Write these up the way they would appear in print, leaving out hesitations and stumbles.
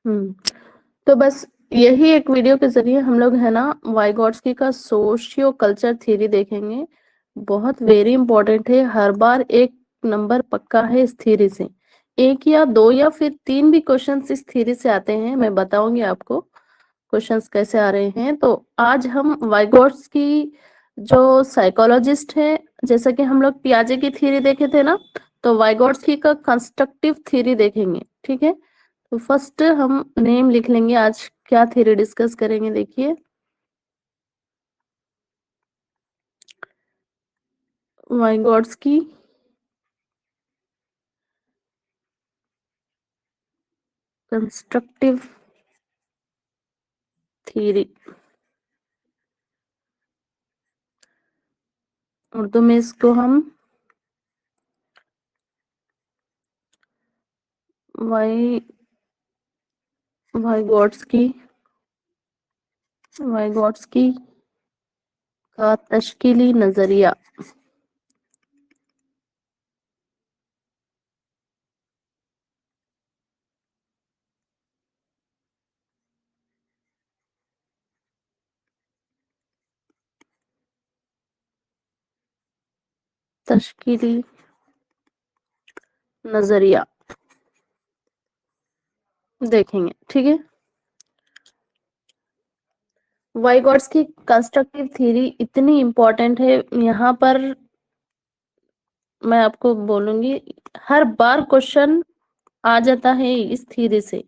हम्म तो बस यही एक वीडियो के जरिए हम लोग है ना वाइगॉट्स्की का सोशियो कल्चर थ्योरी देखेंगे। बहुत वेरी इंपॉर्टेंट है, हर बार एक नंबर पक्का है इस थ्योरी से। एक या दो या फिर तीन भी क्वेश्चंस इस थ्योरी से आते हैं, मैं बताऊंगी आपको क्वेश्चंस कैसे आ रहे हैं। तो आज हम वाइगॉट्स्की जो साइकोलॉजिस्ट है, जैसा कि हम लोग पियाजे की थ्योरी देखे थे ना, तो वाइगॉट्स्की का कंस्ट्रक्टिव थ्योरी देखेंगे। ठीक है, तो फर्स्ट हम नेम लिख लेंगे, आज क्या थ्योरी डिस्कस करेंगे देखिए। वाइगॉट्स्की कंस्ट्रक्टिव थ्योरी, उर्दू में इसको हम वाई वाइगॉट्स्की वाइगॉट्स्की का तश्कीली नजरिया, तश्कीली नजरिया देखेंगे। ठीक है, वाइगॉट्स्की कंस्ट्रक्टिव थ्योरी इतनी इंपॉर्टेंट है, यहाँ पर मैं आपको बोलूंगी हर बार क्वेश्चन आ जाता है इस थ्योरी से।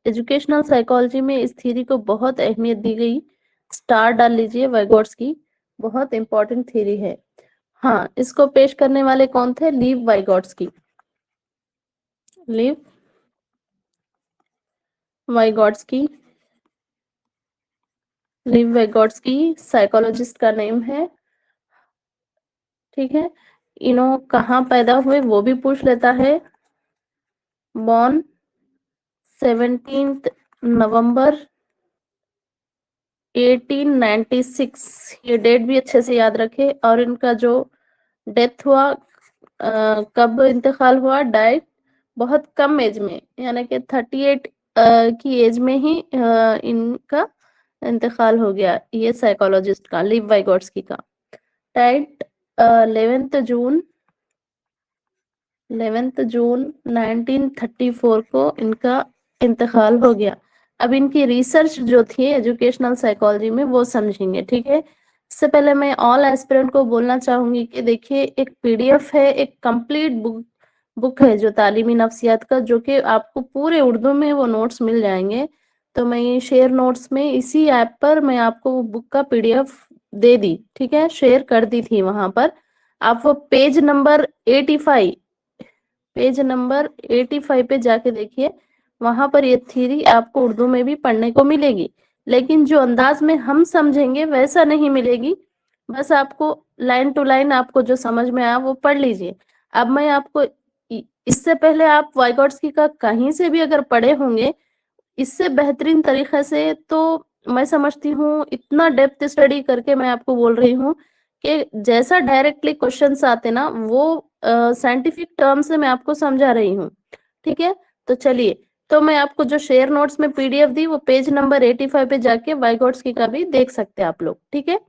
एजुकेशनल साइकोलॉजी में इस थ्योरी को बहुत अहमियत दी गई। स्टार डाल लीजिए, वाइगॉट्स्की बहुत इंपॉर्टेंट थ्योरी है। हाँ, इसको पेश करने वाले कौन थे? लीव वाइगॉट्स्की। लीव वाइगॉट्स्की, लीव वाइगॉट्स्की साइकोलॉजिस्ट का नेम है। ठीक है, इन्हों कहाँ पैदा हुए वो भी पूछ लेता है। बॉर्न 17 नवंबर 1896, ये डेट भी अच्छे से याद रखे। और इनका जो डेथ हुआ, कब इंतकाल हुआ, डाइट बहुत कम एज में, यानी कि 38 की एज में ही इनका इंतकाल हो गया, ये साइकोलॉजिस्ट का, लीव वाइगॉट्स्की का। डाइट 11 जून 1934 को इनका इंतकाल हो गया। अब इनकी रिसर्च जो थी एजुकेशनल साइकोलॉजी में वो समझेंगे। ठीक है, इससे पहले मैं ऑल एस्पिरेंट को बोलना चाहूंगी कि देखिए एक पीडीएफ है, एक कंप्लीट बुक है जो तालीमी नफ्सियात का, जो कि आपको पूरे उर्दू में वो नोट्स मिल जाएंगे। तो मैं ये शेयर नोट्स में इसी ऐप पर मैं आपको वो बुक का पीडीएफ दे दी। ठीक है, शेयर कर दी थी वहां पर। आप वो पेज नंबर 85 पे जाके देखिए, वहां पर ये थ्योरी आपको उर्दू में भी पढ़ने को मिलेगी, लेकिन जो अंदाज में हम समझेंगे वैसा नहीं मिलेगी। बस आपको लाइन टू लाइन आपको जो समझ में आया वो पढ़ लीजिए। अब मैं आपको इससे पहले आप वाइगॉट्स्की का कहीं से भी अगर पढ़े होंगे इससे बेहतरीन तरीके से, तो मैं समझती हूँ इतना डेप्थ स्टडी करके मैं आपको बोल रही हूँ कि जैसा डायरेक्टली क्वेश्चंस आते ना वो साइंटिफिक टर्म से मैं आपको समझा रही हूँ। ठीक है, तो चलिए, तो मैं आपको जो शेयर नोट्स में पीडीएफ दी वो पेज नंबर 85 पे जाके वाइगॉट्स्की का भी देख सकते हैं आप लोग। ठीक है,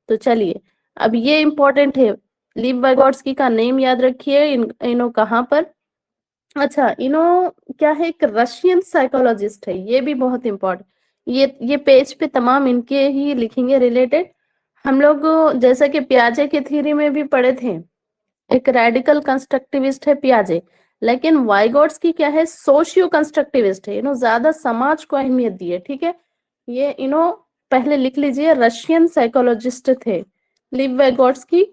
तो चलिए, अब ये इंपॉर्टेंट है, लीव वाइगॉट्स्की का नेम याद रखिए। इन्हों कहाँ पर, अच्छा इन्हों क्या है, एक रशियन साइकोलॉजिस्ट है, ये भी बहुत इंपॉर्टेंट। ये पेज पे तमाम इनके ही लिखेंगे रिलेटेड। हम लोग जैसा कि पियाजे के थ्योरी में भी पढ़े थे, एक रेडिकल कंस्ट्रक्टिविस्ट है पियाजे, लेकिन वाइगॉट्स्की क्या है, सोशियो कंस्ट्रक्टिविस्ट है। इन्हों ज्यादा समाज को अहमियत दी है। ठीक है, ये इन्हों पहले लिख लीजिए, रशियन साइकोलॉजिस्ट थे। लिव वाइगॉट्स्की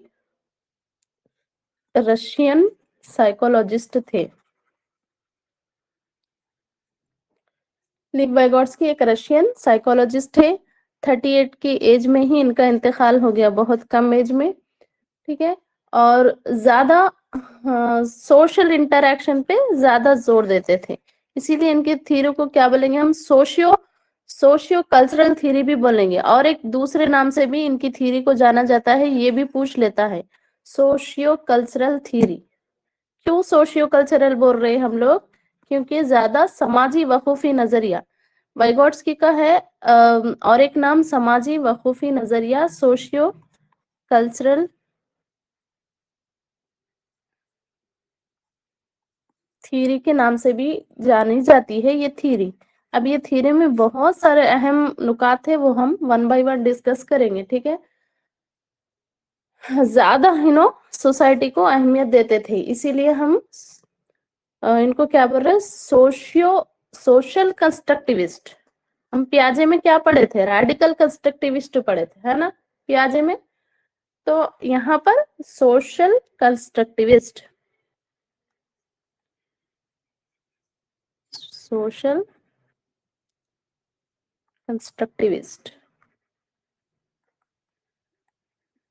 रशियन साइकोलॉजिस्ट थे। लिव वाइगॉट्स्की एक रशियन साइकोलॉजिस्ट है। 38 की एज में ही इनका इंतकाल हो गया, बहुत कम एज में। ठीक है, और ज्यादा सोशल इंटरेक्शन पे ज्यादा जोर देते थे, इसीलिए इनके थ्योरी को क्या बोलेंगे हम, सोशियो कल्चरल थ्योरी भी बोलेंगे। और एक दूसरे नाम से भी इनकी थ्योरी को जाना जाता है, ये भी पूछ लेता है, सोशियो कल्चरल थ्योरी। क्यों सोशियो कल्चरल बोल रहे हैं हम लोग? क्योंकि ज्यादा समाजी वकूफी नजरिया वाइगोट्स्की का है। और एक नाम समाजी वकूफी नजरिया सोशियो कल्चरल थ्योरी के नाम से भी जानी जाती है ये थ्योरी। अब ये थ्योरी में बहुत सारे अहम नुकात है, वो हम वन बाय वन डिस्कस करेंगे, ठीक है। ज्यादा सोसाइटी को अहमियत देते थे, इसीलिए हम इनको क्या बोल रहे हैं, सोशल कंस्ट्रक्टिविस्ट। हम पियाजे में क्या पढ़े थे, रेडिकल कंस्ट्रक्टिविस्ट पढ़े थे, है ना, पियाजे में। तो यहाँ पर सोशल कंस्ट्रक्टिविस्ट, सोशल कंस्ट्रक्टिविस्ट।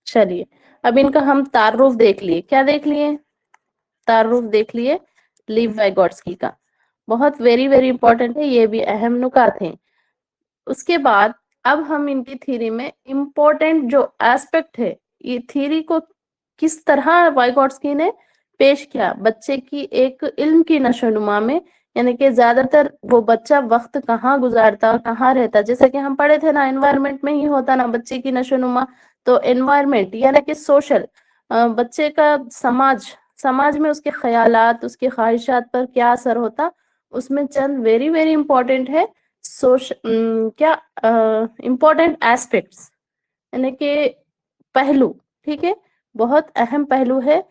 चलिए, अब इनका हम तारुफ देख लिए। क्या देख लिए, तारुफ देख लिए लीव वाइगोट्स्की का। बहुत वेरी वेरी इंपॉर्टेंट है, ये भी अहम नुकात हैं। उसके बाद अब हम इनकी थ्योरी में इंपॉर्टेंट जो एस्पेक्ट है, ये थ्योरी को किस तरह वाइगोट्स्की ने पेश किया बच्चे की एक इल्म की नशोनुमा में, यानी कि ज्यादातर वो बच्चा वक्त कहाँ गुजारता, कहाँ रहता, जैसे कि हम पढ़े थे ना, एनवायरनमेंट में ही होता ना बच्चे की नशोनुमा। तो एनवायरनमेंट यानी कि सोशल, बच्चे का समाज में उसके ख्यालात, उसके ख्वाहिशात पर क्या असर होता, उसमें चंद वेरी वेरी इंपॉर्टेंट है क्या इम्पोर्टेंट एस्पेक्ट्स, यानी कि पहलू, ठीक है, बहुत अहम पहलू है।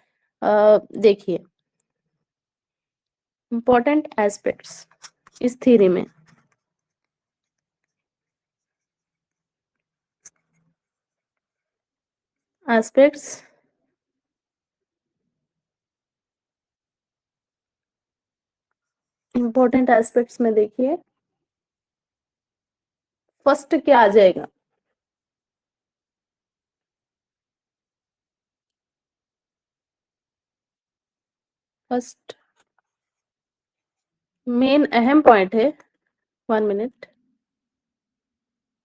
देखिए इम्पोर्टेंट एस्पेक्ट्स इस थ्योरी में। एस्पेक्ट्स, इम्पोर्टेंट एस्पेक्ट्स में देखिए फर्स्ट क्या आ जाएगा, फर्स्ट मेन अहम पॉइंट है, 1 मिनट,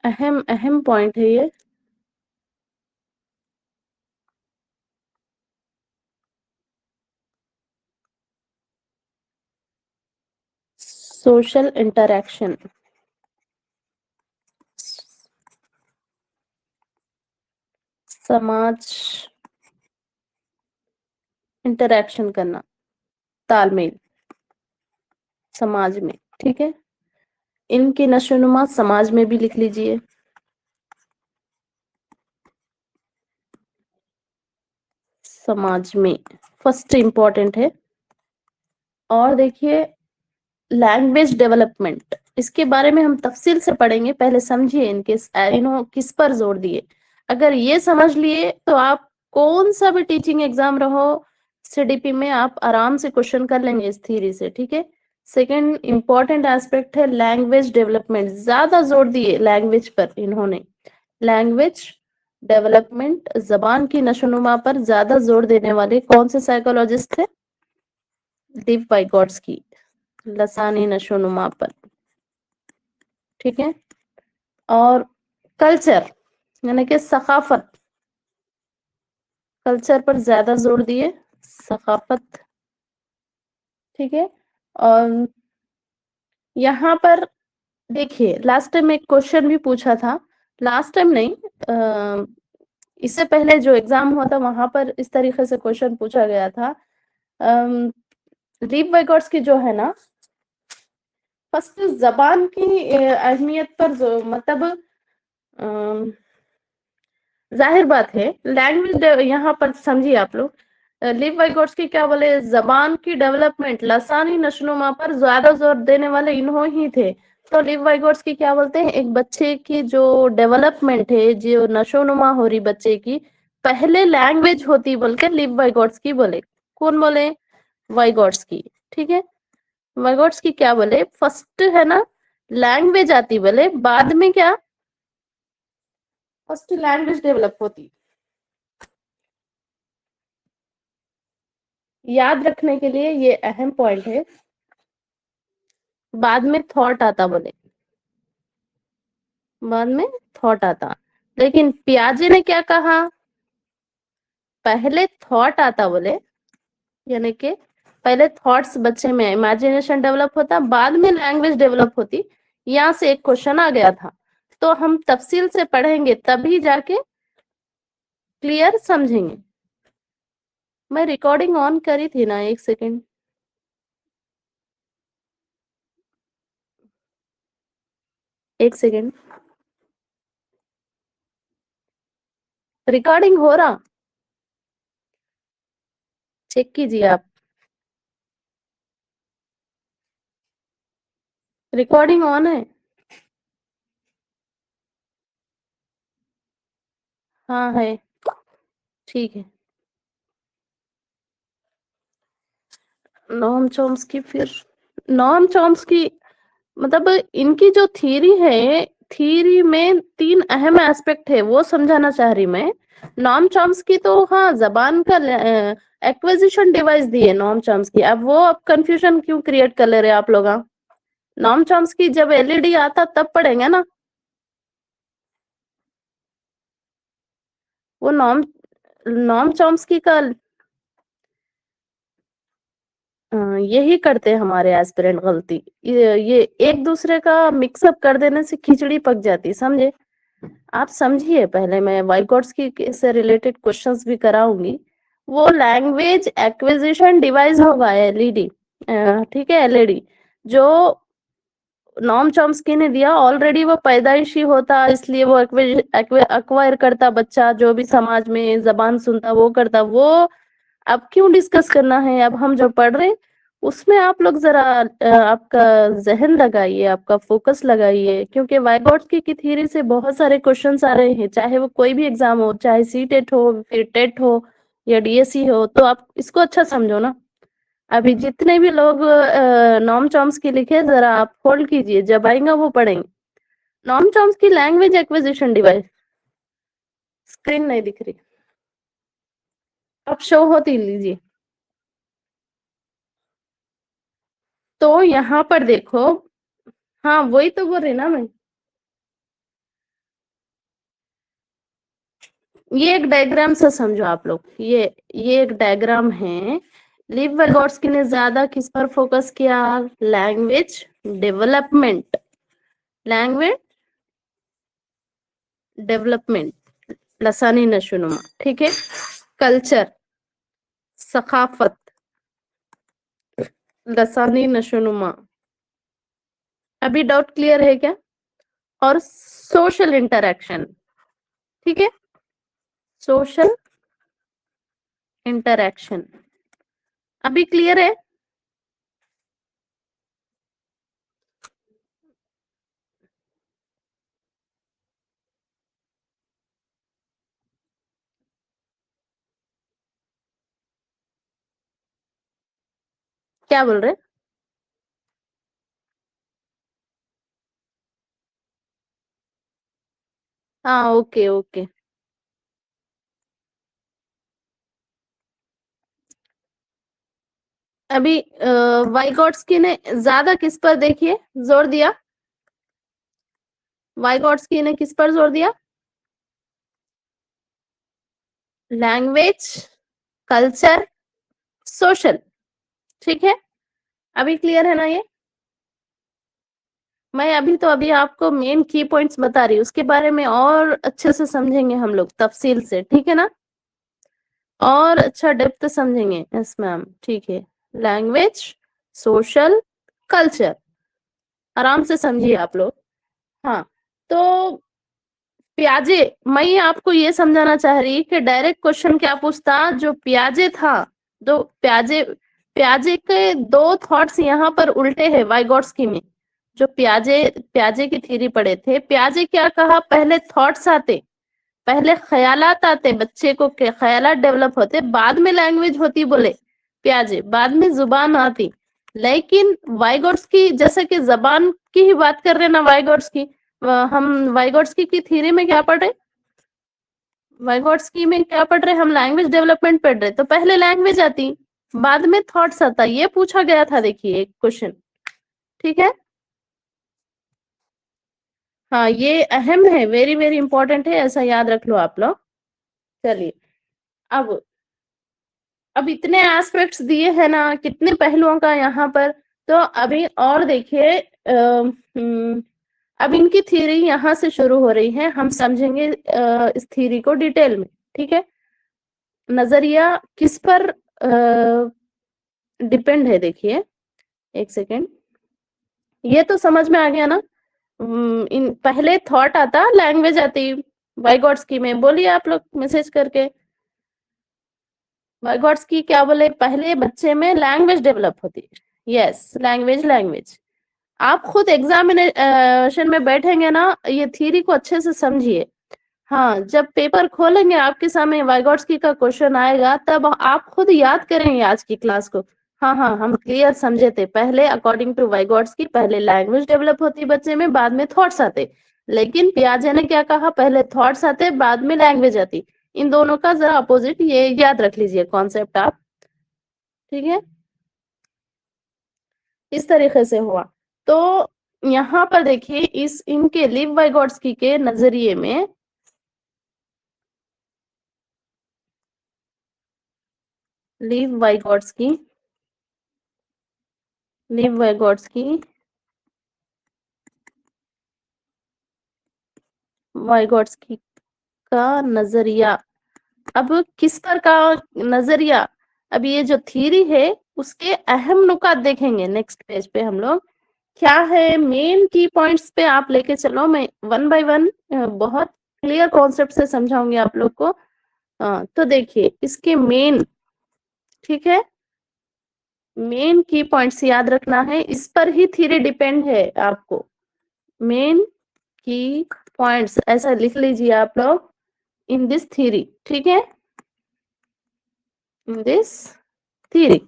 अहम अहम पॉइंट है ये, सोशल इंटरैक्शन, समाज इंटरैक्शन करना, तालमेल समाज में, ठीक है। इनकी नशोनुमा समाज में भी लिख लीजिए, समाज में फर्स्ट इंपॉर्टेंट है। और देखिए लैंग्वेज डेवलपमेंट, इसके बारे में हम तफसील से पढ़ेंगे, पहले समझिए इनके किस पर जोर दिए। अगर ये समझ लिए तो आप कौन सा भी टीचिंग एग्जाम रहो सीडीपी में, आप आराम से क्वेश्चन कर लेंगे इस थ्योरी से, ठीक है। सेकंड इंपॉर्टेंट एस्पेक्ट है लैंग्वेज डेवलपमेंट, ज्यादा जोर दिए लैंग्वेज पर इन्होंने, लैंग्वेज डेवलपमेंट, जबान की नशोनुमा पर ज्यादा जोर देने वाले कौन से साइकोलॉजिस्ट थे, लीव वाइगोट्स्की, लसानी नशोनुमा पर, ठीक है। और कल्चर यानी कि सकाफत, कल्चर पर ज्यादा जोर दिए, सकाफत, ठीक है। और यहाँ पर देखिए लास्ट टाइम एक क्वेश्चन भी पूछा था, लास्ट टाइम नहीं, इससे पहले जो एग्जाम हुआ था वहां पर इस तरीके से क्वेश्चन पूछा गया था। लीव वाइगोट्स्की जो है ना, फर्स्ट जबान की अहमियत पर जो मतलब जाहिर बात है लैंग्वेज, यहाँ पर समझिए आप लोग, लिव वाइगोट्स्की क्या बोले, जबान की डेवलपमेंट, लसानी नशोनुमा पर ज्यादा जोर देने वाले इन्हों ही थे। तो लिव वाइगोट्स्की क्या बोलते हैं, एक बच्चे की जो डेवलपमेंट है, जो नशोनुमा हो रही बच्चे की, पहले लैंग्वेज होती बोल के लिव वाइगोट्स्की बोले। कौन बोले, वाइगोट्स्की, ठीक है। वाइगोट्स्की क्या बोले, फर्स्ट है ना लैंग्वेज आती बोले, बाद में क्या, फर्स्ट लैंग्वेज डेवलप होती, याद रखने के लिए ये अहम पॉइंट है, बाद में थॉट आता बोले, बाद में थॉट आता। लेकिन पियाजे ने क्या कहा, पहले थॉट आता बोले, यानी कि पहले थॉट्स बच्चे में, इमेजिनेशन डेवलप होता, बाद में लैंग्वेज डेवलप होती। यहाँ से एक क्वेश्चन आ गया था, तो हम तफसील से पढ़ेंगे तभी जाके क्लियर समझेंगे। मैं रिकॉर्डिंग ऑन करी थी ना, 1 सेकेंड। एक सेकेंड, रिकॉर्डिंग हो रहा, चेक कीजिए आप। रिकॉर्डिंग ऑन है? हाँ है, ठीक है। नोम चॉम्स्की, फिर नोम चॉम्स्की मतलब इनकी जो थ्योरी है, थ्योरी में 3 अहम एस्पेक्ट है, वो समझाना चाह रही मैं। नॉम चॉम्स्की तो हाँ जबान का एक्विजिशन डिवाइस दी है नॉम चॉम्स्की। अब वो अब कंफ्यूजन क्यों क्रिएट कर ले रहे आप लोग? नॉम चॉम्स्की जब एलईडी आता तब पढ़ेंगे ना। वो नॉम नॉम चॉम्स्की का यही करते हैं हमारे एस्पिरेंट गलती। ये एक दूसरे का मिक्सअप कर देने से खिचड़ी पक जाती, समझे? आप समझिए, पहले मैं वाइगोट्स्की से रिलेटेड क्वेश्चंस भी कराऊंगी। वो लैंग्वेज एक्विजिशन डिवाइस होगा एलईडी, ठीक है, एलईडी जो नॉम चॉम्स्की ने दिया। ऑलरेडी वो पैदाइशी होता, इसलिए वो एक्वायर करता बच्चा, जो भी समाज में जबान सुनता वो करता। वो अब क्यों डिस्कस करना है, अब हम जो पढ़ रहे उसमें आप लोग जरा आपका जहन लगाइए, आपका फोकस लगाइए, क्योंकि वाइगोट्स्की की थ्योरी से बहुत सारे क्वेश्चंस आ रहे हैं, चाहे वो कोई भी एग्जाम हो, चाहे सी टेट हो, फिर टेट हो या डीएससी हो। तो आप इसको अच्छा समझो ना। अभी जितने भी लोग नॉम चॉम्स्की लिखे, जरा आप होल्ड कीजिए, जब आएगा वो पढ़ेंगे। Noam Chomsky language acquisition device, screen नहीं दिख रही, अब शो होती, लीजिए। तो यहाँ पर देखो, हाँ वही तो बोल रही ना मैं। ये एक डायग्राम से समझो आप लोग, ये एक डायग्राम है। लिव वाइगोट्स्की ने ज्यादा किस पर फोकस किया? लैंग्वेज डेवलपमेंट, लैंग्वेज डेवलपमेंट, लसानी नशोनुमा, ठीक है। कल्चर, सकाफत, लसानी नशोनुमा। अभी डाउट क्लियर है क्या? और सोशल इंटरैक्शन, ठीक है, सोशल इंटरैक्शन। अभी क्लियर है? क्या बोल रहे? हाँ ओके ओके। अभी वाइगोट्स्की ने ज्यादा किस पर देखिए जोर दिया? वाइगोट्स्की ने किस पर जोर दिया? लैंग्वेज, कल्चर, सोशल, ठीक है। अभी क्लियर है ना ये? मैं अभी आपको मेन की पॉइंट्स बता रही हूँ, उसके बारे में और अच्छे से समझेंगे हम लोग तफसील से, ठीक है ना, और अच्छा डेप्थ समझेंगे। यस मैम, ठीक है। लैंग्वेज, सोशल, कल्चर, आराम से समझिए आप लोग। हाँ, तो प्याजे, मैं आपको ये समझाना चाह रही कि डायरेक्ट क्वेश्चन क्या पूछता, जो प्याजे था, जो प्याजे, प्याजे के 2 थॉट्स यहाँ पर उल्टे हैं वाइगोट्स्की में। जो प्याजे प्याजे की थ्योरी पढ़े थे, प्याजे क्या कहा, पहले थॉट्स आते, पहले ख्यालात आते, बच्चे को के ख्यालात डेवलप होते, बाद में लैंग्वेज होती, बोले प्याजे, बाद में जुबान आती। लेकिन वाइगोट्स्की जैसे कि जबान की ही बात कर रहे ना वाइगोट्स्की, हम वाइगोट्स्की की थ्योरी में क्या पढ़ रहे, वाइगोट्स्की में क्या पढ़ रहे, हम लैंग्वेज डेवलपमेंट पढ़ रहे, तो पहले लैंग्वेज आती, बाद में थॉट्स आता, ये पूछा गया था, देखिए एक क्वेश्चन, ठीक है। हाँ ये अहम है, वेरी वेरी इंपॉर्टेंट है, ऐसा याद रख लो आप लोग। चलिए, अब अब इतने एस्पेक्ट्स दिए हैं ना, कितने पहलुओं का यहाँ पर। तो अभी और देखिए, अब इनकी थ्योरी यहाँ से शुरू हो रही है, हम समझेंगे इस थ्योरी को डिटेल में। ठीक है, नजरिया किस पर डिपेंड है, देखिए एक सेकेंड, ये तो समझ में आ गया ना। इन पहले थॉट आता, लैंग्वेज आती वाइगॉट्स्की में। बोलिए आप लोग मैसेज करके, वाइगॉट्स्की क्या बोले, पहले बच्चे में लैंग्वेज डेवलप होती है। Yes, language. आप खुद एग्जामिनेशन में बैठेंगे ना, ये थ्योरी को अच्छे से समझिए। हाँ, जब पेपर खोलेंगे आपके सामने वाइगॉट्स्की का क्वेश्चन आएगा, तब आप खुद याद करेंगे आज की क्लास को। हाँ हाँ, हम क्लियर समझे थे। पहले अकॉर्डिंग टू वाइगॉट्स्की पहले लैंग्वेज डेवलप होती बच्चे में, बाद में थॉट्स आते। लेकिन पियाजे ने क्या कहा, पहले थॉट्स आते बाद में लैंग्वेज आती। इन दोनों का जरा अपोजिट, ये याद रख लीजिए कॉन्सेप्ट आप। ठीक है, इस तरीके से हुआ। तो यहाँ पर देखिए, इस इनके लिव वाइगॉट्स्की के नजरिए में लिव वाइगॉट्स्की वाइगॉट्स्की का नजरिया। अब किस पर का नजरिया, अब ये जो थ्योरी है उसके अहम नुकात देखेंगे नेक्स्ट पेज पे हम लोग। क्या है मेन की पॉइंट्स पे आप लेके चलो, मैं वन बाय वन बहुत क्लियर कॉन्सेप्ट से समझाऊंगी आप लोग को। तो देखिए इसके मेन, ठीक है, मेन की पॉइंट्स याद रखना है, इस पर ही थ्योरी डिपेंड है आपको। मेन की पॉइंट्स ऐसा लिख लीजिए आप लोग, इन दिस थ्योरी। ठीक है, इन दिस थ्योरी,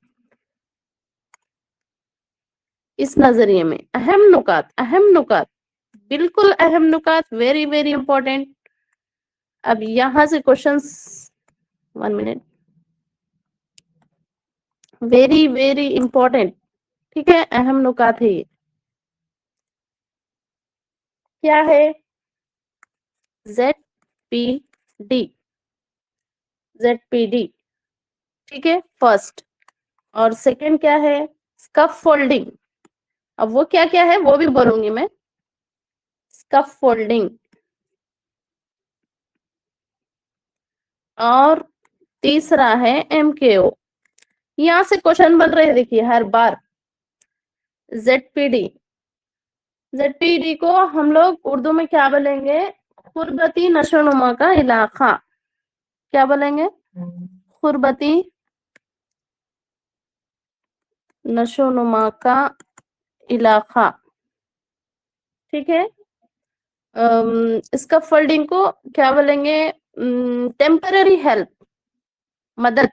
इस नजरिए में अहम नुकात, बिल्कुल अहम नुकात, वेरी वेरी इंपॉर्टेंट। अब यहां से questions, 1 minute, very very important. ठीक है, अहम नुकात है ये। क्या है, ZPD, ZPD। ठीक है, फर्स्ट। और सेकंड क्या है, स्कफ फोल्डिंग। अब वो क्या क्या है वो भी बोलूंगी मैं, स्कफ फोल्डिंग। और तीसरा है MKO। यहां से क्वेश्चन बन रहे हैं देखिए हर बार। ZPD को हम लोग उर्दू में क्या बोलेंगे, खुरबती नशोनुमा का इलाका। क्या बोलेंगे, खुरबती नशोनुमा का इलाका। ठीक है, इसका फोल्डिंग को क्या बोलेंगे, टेम्पररी हेल्प, मदद,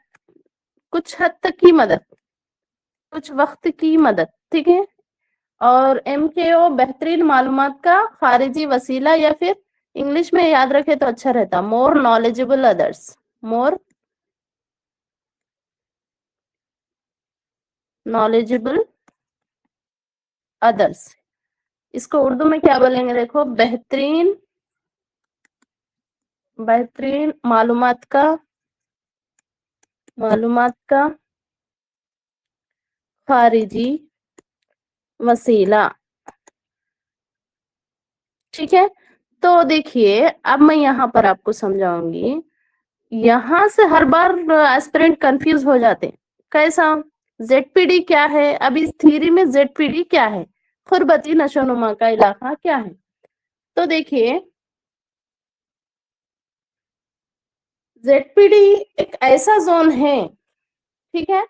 कुछ हद तक की मदद, कुछ वक्त की मदद। ठीक है, और MKO बेहतरीन मालूमात का खारिजी वसीला, या फिर इंग्लिश में याद रखे तो अच्छा रहता, more knowledgeable others, more knowledgeable others. इसको उर्दू में क्या बोलेंगे, देखो, बेहतरीन मालूमात का खारिजी वसीला। ठीक है, तो देखिए अब मैं यहाँ पर आपको समझाऊंगी। यहाँ से हर बार एस्पिरेंट कंफ्यूज हो जाते हैं। कैसा, ZPD क्या है, अब इस थ्योरी में ZPD क्या है, खुरबती नशोनुमा का इलाका क्या है। तो देखिए ZPD एक ऐसा जोन है, ठीक है,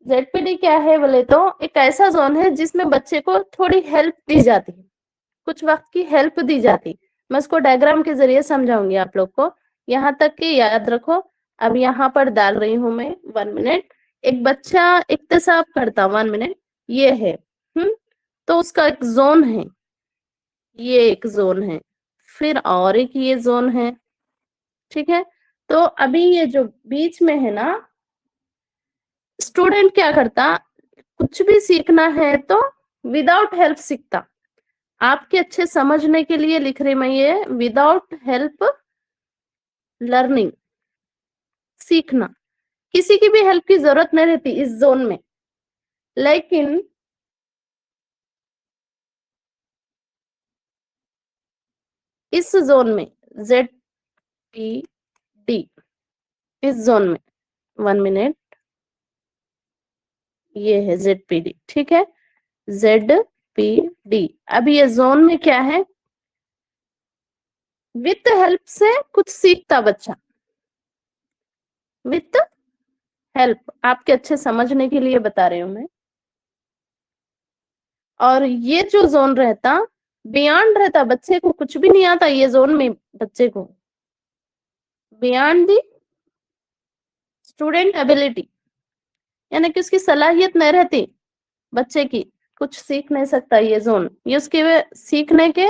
ZPD क्या है बोले तो एक ऐसा जोन है जिसमें बच्चे को थोड़ी हेल्प दी जाती है, कुछ वक्त की हेल्प दी जाती। मैं इसको डायग्राम के जरिए समझाऊंगी आप लोग को, यहाँ तक के याद रखो। अब यहाँ पर डाल रही हूं मैं, 1 मिनट। एक बच्चा इक्तिसाब करता, 1 मिनट, ये है, तो उसका एक जोन है, ये एक जोन है, फिर और एक ये जोन है। ठीक है, तो अभी ये जो बीच में है ना, स्टूडेंट क्या करता, कुछ भी सीखना है तो विदाउट हेल्प सीखता। आपके अच्छे समझने के लिए लिख रही मैं ये, विदाउट हेल्प लर्निंग, सीखना। किसी की भी हेल्प की जरूरत नहीं रहती इस जोन में। लेकिन इस जोन में ZPD, इस जोन में 1 मिनट, ये है ZPD, ठीक है, ZPD। अब ये जोन में क्या है, विथ हेल्प से कुछ सीखता बच्चा, विथ हेल्प, आपके अच्छे समझने के लिए बता रही हूं मैं। और ये जो जोन रहता, बियॉन्ड रहता, बच्चे को कुछ भी नहीं आता ये जोन में, बच्चे को बियॉन्ड दी स्टूडेंट एबिलिटी, यानी कि उसकी सलाहियत नहीं रहती बच्चे की, कुछ सीख नहीं सकता ये जोन, ये उसके सीखने के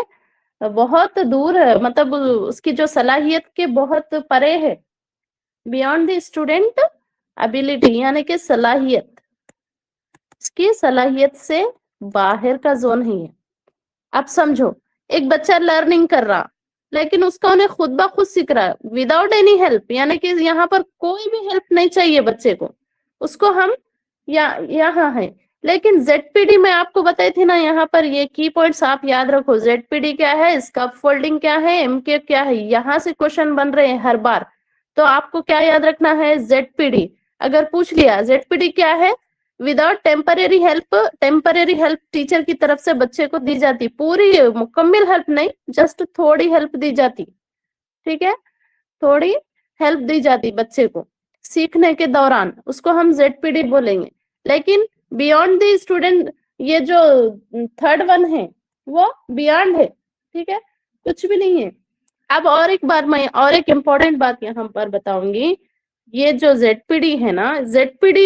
बहुत दूर है, मतलब उसकी जो सलाहियत के बहुत परे है। बियॉन्ड द स्टूडेंट एबिलिटी यानी कि सलाहियत, इसकी सलाहियत से बाहर का जोन ही है। आप समझो, एक बच्चा लर्निंग कर रहा, लेकिन उसका उन्हें खुद ब खुद सीख रहा है विदाउट एनी हेल्प, यानी कि यहाँ पर कोई भी हेल्प नहीं चाहिए बच्चे को, उसको हम यहाँ है। लेकिन ZPD में आपको बताई थी ना, यहाँ पर ये की पॉइंट्स आप याद रखो, ZPD क्या है, इसका फोल्डिंग क्या है, MK क्या है, यहाँ से क्वेश्चन बन रहे हैं हर बार। तो आपको क्या याद रखना है, ZPD। अगर पूछ लिया ZPD क्या है, without temporary help, temporary help teacher की तरफ से बच्चे को दी जाती, पूरी मुकम्मल हेल्प नहीं, जस्ट थोड़ी हेल्प दी जाती, ठीक है, थोड़ी हेल्प दी जाती बच्चे को सीखने के दौरान, उसको हम ZPD बोलेंगे। लेकिन बियॉन्ड द स्टूडेंट, ये जो थर्ड वन है वो बियॉन्ड है, ठीक है, कुछ भी नहीं है। अब और एक बार मैं और एक इम्पोर्टेंट बात यहाँ पर बताऊंगी, ये जो ZPD है ना, ZPD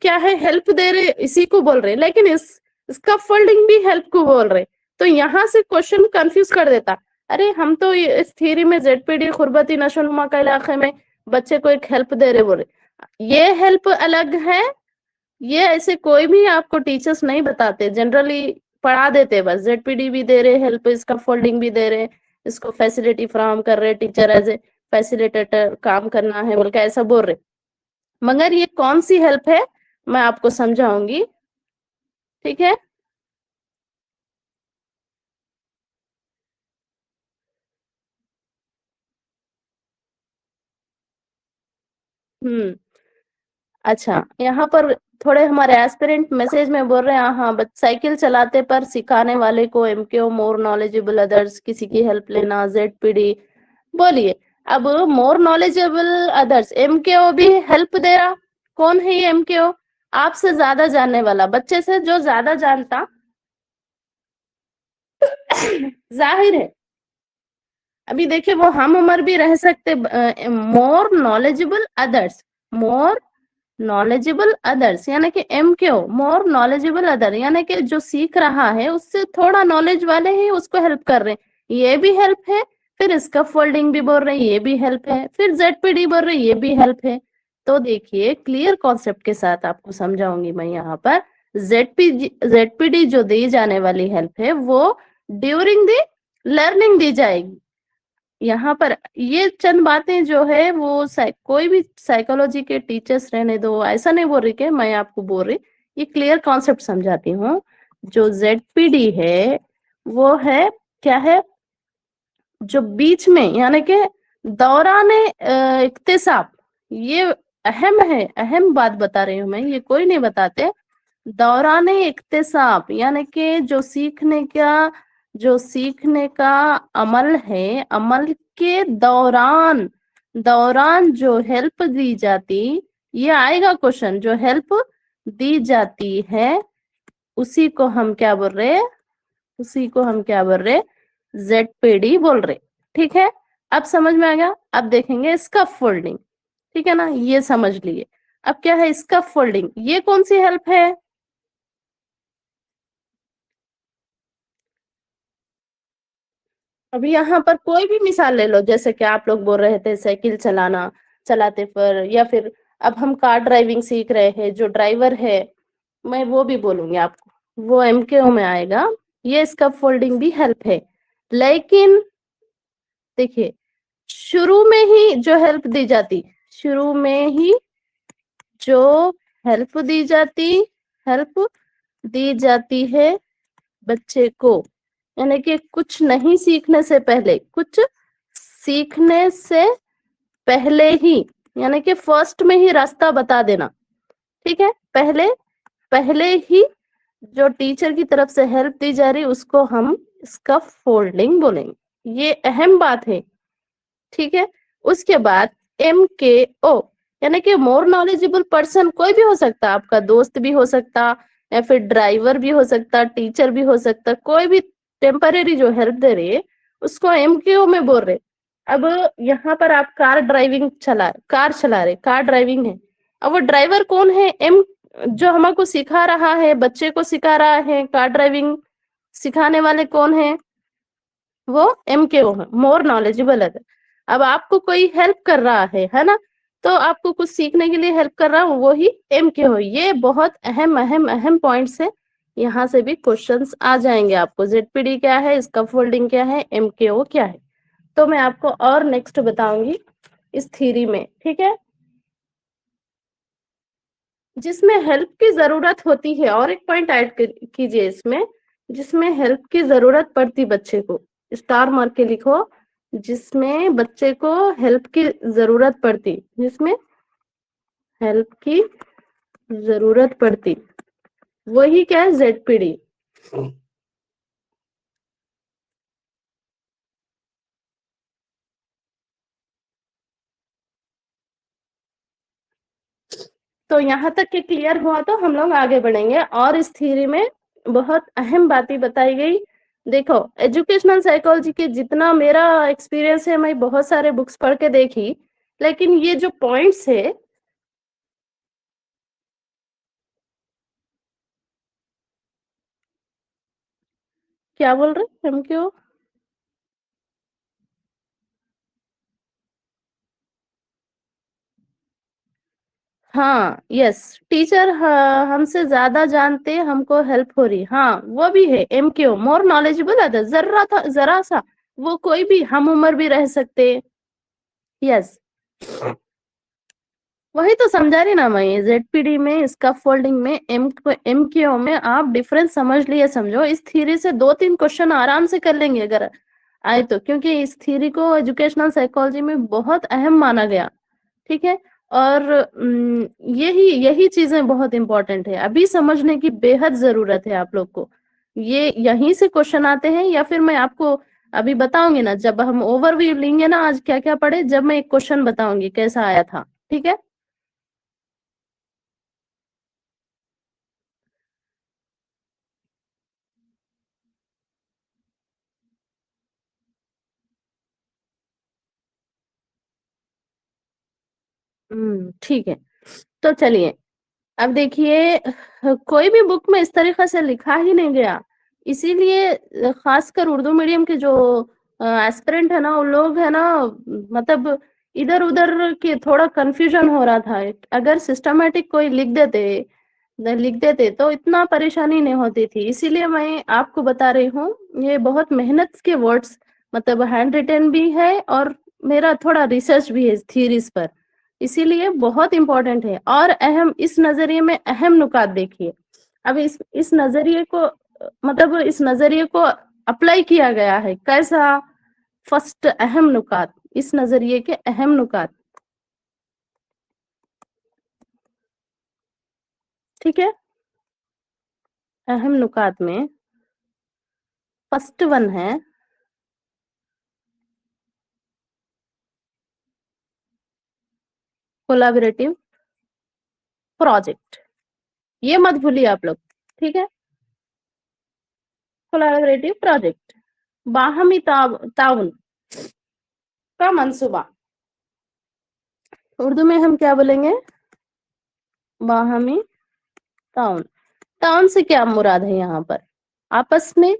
क्या है, हेल्प दे रहे इसी को बोल रहे, लेकिन इसका फोल्डिंग भी हेल्प को बोल रहे, तो यहाँ से क्वेश्चन कंफ्यूज कर देता। अरे हम तो इस थ्योरी में ZPD गुरबती नशोनुमा के इलाके में बच्चे को एक हेल्प दे रहे बोले, ये हेल्प अलग है, ये ऐसे कोई भी आपको टीचर्स नहीं बताते, जनरली पढ़ा देते बस, ZPD भी दे रहे हेल्प, इसका फोल्डिंग भी दे रहे, इसको फैसिलिटी फ्राहम कर रहे, टीचर एज ए फैसिलिटेटर काम करना है बोल के ऐसा बोल रहे, मगर ये कौन सी हेल्प है मैं आपको समझाऊंगी, ठीक है। हम्म, अच्छा, यहाँ पर थोड़े हमारे एस्पिरेंट मैसेज में बोल रहे हैं, हाँ बस साइकिल चलाते पर सिखाने वाले को MKO मोर नॉलेजेबल अदर्स, किसी की हेल्प लेना ZPD, बोलिए। अब मोर नॉलेजेबल अदर्स, MKO भी हेल्प दे रहा, कौन है ये MKO, आपसे ज्यादा जानने वाला, बच्चे से जो ज्यादा जानता जाहिर है। अभी देखिए वो हम उम्र भी रह सकते, more knowledgeable others, more knowledgeable others यानी कि MKO मोर नॉलेजेबल अदर, यानी कि जो सीख रहा है उससे थोड़ा नॉलेज वाले ही उसको हेल्प कर रहे हैं, ये भी हेल्प है। फिर इसका फोल्डिंग भी बोल रहे हैं, ये भी हेल्प है। फिर ZPD बोल रहे हैं, ये भी हेल्प है। तो देखिए क्लियर कॉन्सेप्ट के साथ आपको समझाऊंगी मैं यहाँ पर, ZPD जो दी जाने वाली हेल्प है वो ड्यूरिंग द लर्निंग दी जाएगी। यहाँ पर ये चंद बातें जो है वो कोई भी साइकोलॉजी के टीचर्स रहने दो, ऐसा नहीं बोल रही कि मैं आपको बोल रही, ये क्लियर कॉन्सेप्ट समझाती हूँ। जो ZPD है वो है क्या है, जो बीच में यानी कि दौरान इक्तिसाब, ये अहम है, अहम बात बता रही हूँ मैं, ये कोई नहीं बताते। दौरान इक्तिसाब यानी कि जो सीखने का अमल है, अमल के दौरान, दौरान जो हेल्प दी जाती, ये आएगा क्वेश्चन, जो हेल्प दी जाती है उसी को हम क्या बोल रहे, उसी को हम क्या बोल रहे, ZPD बोल रहे, ठीक है। अब समझ में आ गया। अब देखेंगे इसका फोल्डिंग, ठीक है ना, ये समझ लिए। अब क्या है इसका फोल्डिंग, ये कौन सी हेल्प है, अभी यहाँ पर कोई भी मिसाल ले लो, जैसे कि आप लोग बोल रहे थे साइकिल चलाना, चलाते पर, या फिर अब हम कार ड्राइविंग सीख रहे हैं, जो ड्राइवर है मैं वो भी बोलूंगी आपको, वो MKO में आएगा, ये इसका फोल्डिंग भी हेल्प है। लेकिन देखिए शुरू में ही जो हेल्प दी जाती, शुरू में ही जो हेल्प दी जाती है बच्चे को, यानी कि कुछ नहीं सीखने से पहले, कुछ सीखने से पहले ही, यानी कि फर्स्ट में ही रास्ता बता देना। ठीक है, पहले पहले ही जो टीचर की तरफ से हेल्प दी जा रही उसको हम स्कैफोल्डिंग बोलेंगे। ये अहम बात है। ठीक है, उसके बाद MKO, यानी कि मोर नॉलेजेबल पर्सन, कोई भी हो सकता, आपका दोस्त भी हो सकता, या फिर ड्राइवर भी हो सकता, टीचर भी हो सकता, कोई भी टेम्परेरी जो हेल्प दे रही है उसको MKO में बोल रहे। अब यहाँ पर आप कार चला रहे, कार ड्राइविंग है। अब वो ड्राइवर कौन है? जो हमको सिखा रहा है, बच्चे को सिखा रहा है, कार ड्राइविंग सिखाने वाले कौन है? वो MKO है, मोर नॉलेजेबल है। अब आपको कोई हेल्प कर रहा है ना, तो आपको कुछ सीखने के लिए हेल्प कर रहा हूँ, वो ही MKO। ये बहुत अहम अहम अहम पॉइंट्स है, यहाँ से भी क्वेश्चंस आ जाएंगे आपको। ZPD क्या है, स्कैफोल्डिंग क्या है, MKO क्या है, तो मैं आपको और नेक्स्ट बताऊंगी इस थ्योरी में। ठीक है, जिसमें हेल्प की जरूरत होती है, और एक पॉइंट ऐड कीजिए इसमें, जिसमें हेल्प की जरूरत पड़ती बच्चे को, स्टार मार के लिखो, जिसमें बच्चे को हेल्प की जरूरत पड़ती, जिसमें हेल्प की जरूरत पड़ती, वही क्या है? ZPD। तो यहाँ तक के क्लियर हुआ तो हम लोग आगे बढ़ेंगे, और इस थ्योरी में बहुत अहम बातें बताई गई। देखो, एजुकेशनल साइकोलॉजी के जितना मेरा एक्सपीरियंस है, मैं बहुत सारे बुक्स पढ़ के देखी, लेकिन ये जो पॉइंट्स है, क्या बोल रहे हम क्यों? हाँ, यस, टीचर हमसे ज्यादा जानते, हमको हेल्प हो रही, हाँ वो भी है MKO, मोर नॉलेजेबल अदर, जरा सा, वो कोई भी हम उम्र भी रह सकते। यस, वही तो समझा रही ना मैं। ZPD में, इसका फोल्डिंग में, MKO में आप डिफरेंस समझ लिए, समझो। इस थ्योरी से 2-3 क्वेश्चन आराम से कर लेंगे अगर आए तो, क्योंकि इस थ्योरी को एजुकेशनल साइकोलॉजी में बहुत अहम माना गया। ठीक है, और यही यही चीजें बहुत इंपॉर्टेंट है, अभी समझने की बेहद जरूरत है आप लोग को। ये यहीं से क्वेश्चन आते हैं, या फिर मैं आपको अभी बताऊंगी ना, जब हम ओवरव्यू लेंगे ना, आज क्या क्या पढ़े, जब मैं एक क्वेश्चन बताऊंगी कैसा आया था। ठीक है, ठीक है, तो चलिए, अब देखिए, कोई भी बुक में इस तरीके से लिखा ही नहीं गया, इसीलिए खासकर उर्दू मीडियम के जो एस्पिरेंट है ना, वो लोग है ना, मतलब इधर उधर के थोड़ा कंफ्यूजन हो रहा था। अगर सिस्टमेटिक कोई लिख देते तो इतना परेशानी नहीं होती थी। इसीलिए मैं आपको बता रही हूँ, ये बहुत मेहनत के वर्ड्स, मतलब हैंड रिटन भी है, और मेरा थोड़ा रिसर्च भी है थीरीज पर, इसीलिए बहुत इंपॉर्टेंट है। और अहम, इस नजरिए में अहम नुकात देखिए। अब इस नजरिए को, मतलब इस नजरिए को अप्लाई किया गया है कैसा? फर्स्ट, अहम नुकात, इस नजरिए के अहम नुकात। ठीक है, अहम नुकात में फर्स्ट वन है कोलाबरेटिव प्रोजेक्ट। ये मत भूलिए आप लोग। ठीक है, कोलाबरेटिव प्रोजेक्ट, बाहमी ताउन का मंसूबा, उर्दू में हम क्या बोलेंगे? बाहमी ताउन। ताउन से क्या मुराद है यहाँ पर? आपस में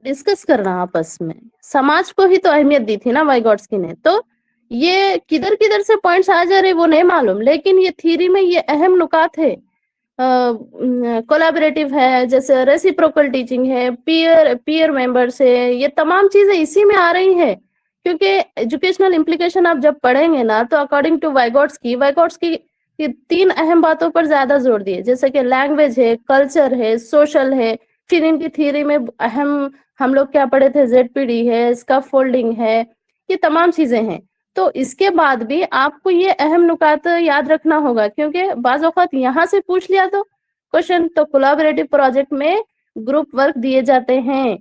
डिस्कस करना, आपस में। समाज को ही तो अहमियत दी थी ना वाइगॉट्स्की ने। तो ये किधर किधर से पॉइंट्स आ जा रहे वो नहीं मालूम, लेकिन ये थ्योरी में ये अहम नुकात है। कोलैबोरेटिव है, जैसे रेसिप्रोकल टीचिंग है, पीयर पीयर मेंबर्स है, ये तमाम चीजें इसी में आ रही है। क्योंकि एजुकेशनल इम्प्लीकेशन आप जब पढ़ेंगे ना, तो अकॉर्डिंग टू वाइगॉट्स्की ये 3 अहम बातों पर ज्यादा जोर दिए, जैसे कि लैंग्वेज है, कल्चर है, सोशल है। फिर इनकी थ्योरी में अहम हम लोग क्या पढ़े थे, जेडपीडी है, स्कैफोल्डिंग है, ये तमाम चीजें हैं। तो इसके बाद भी आपको ये अहम नुकात याद रखना होगा, क्योंकि बाज औक़ात यहाँ से पूछ लिया तो क्वेश्चन, तो कोलैबोरेटिव प्रोजेक्ट में ग्रुप वर्क दिए जाते हैं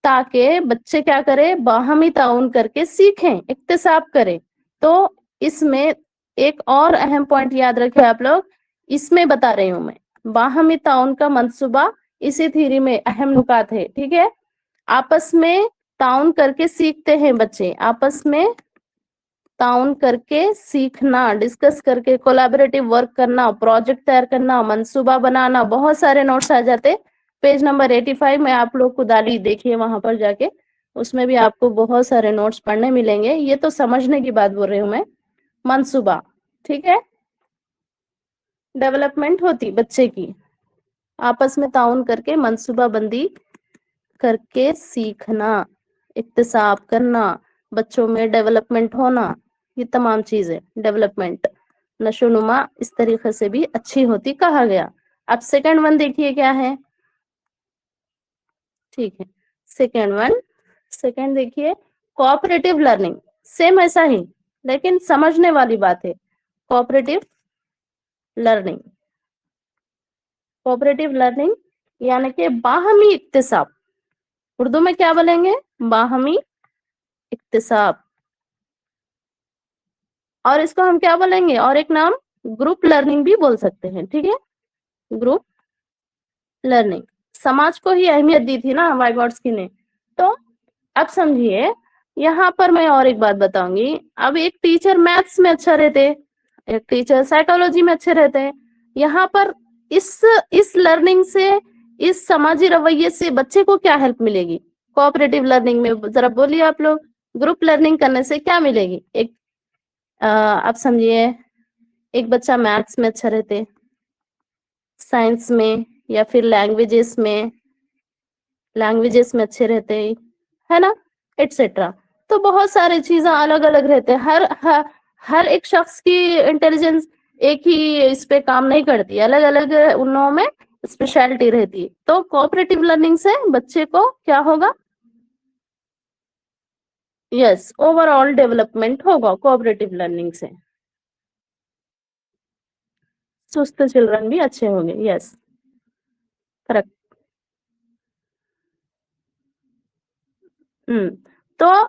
ताकि बच्चे क्या करें, बाहमी ताउन करके सीखें, इक्तिसाब करें। तो इसमें एक और अहम पॉइंट याद रखें आप लोग, इसमें बता रही हूं मैं, बाहमी ताउन का मंसूबा इसी थ्योरी में अहम नुकात है। ठीक है, आपस में ताउन करके सीखते हैं बच्चे, आपस में ताउन करके सीखना, डिस्कस करके कोलैबोरेटिव वर्क करना, प्रोजेक्ट तैयार करना, मंसूबा बनाना, बहुत सारे नोट्स आ जाते। पेज नंबर 85 में आप लोग को डाली, देखिए वहां पर जाके, उसमें भी आपको बहुत सारे नोट्स पढ़ने मिलेंगे। ये तो समझने की बात बोल रही हूँ मैं। मंसूबा, ठीक है, डेवलपमेंट होती बच्चे की, आपस में ताउन करके मंसूबा बंदी करके सीखना, इक्तिसाब करना, बच्चों में डेवलपमेंट होना, ये तमाम चीजें, डेवलपमेंट, नशोनुमा इस तरीके से भी अच्छी होती कहा गया। अब सेकंड वन देखिए क्या है। ठीक है, सेकंड देखिए, कोऑपरेटिव लर्निंग, सेम ऐसा ही, लेकिन समझने वाली बात है। कोऑपरेटिव लर्निंग, कोऑपरेटिव लर्निंग यानी कि बाहमी इक्तिसाब, उर्दू में क्या बोलेंगे, बाहमी इक्तिसाब, और इसको हम क्या बोलेंगे, और एक नाम ग्रुप लर्निंग भी बोल सकते हैं। ठीक है, ग्रुप लर्निंग, समाज को ही अहमियत दी थी ना वाइगॉट्स्की ने। तो अब समझिए, यहाँ पर मैं और एक बात बताऊंगी। अब एक टीचर मैथ्स में अच्छा रहते, एक टीचर साइकोलॉजी में अच्छे रहते हैं। यहाँ पर इस लर्निंग से, इस समाजी रवैये से बच्चे को क्या हेल्प मिलेगी कोऑपरेटिव लर्निंग में, जरा बोलिए आप लोग। ग्रुप लर्निंग करने से क्या मिलेगी? एक आप समझिए, एक बच्चा मैथ्स में अच्छा रहते, साइंस में, या फिर लैंग्वेजेस में अच्छे रहते है ना, एटसेट्रा। तो बहुत सारी चीजें अलग अलग रहते हैं। हर एक शख्स की इंटेलिजेंस एक ही इस पे काम नहीं करती, अलग अलग उन में स्पेशलिटी रहती है। तो कोऑपरेटिव लर्निंग से बच्चे को क्या होगा, यस, ओवरऑल डेवलपमेंट होगा कोऑपरेटिव लर्निंग से, सुस्त चिल्ड्रन भी अच्छे होंगे। Yes, correct. तो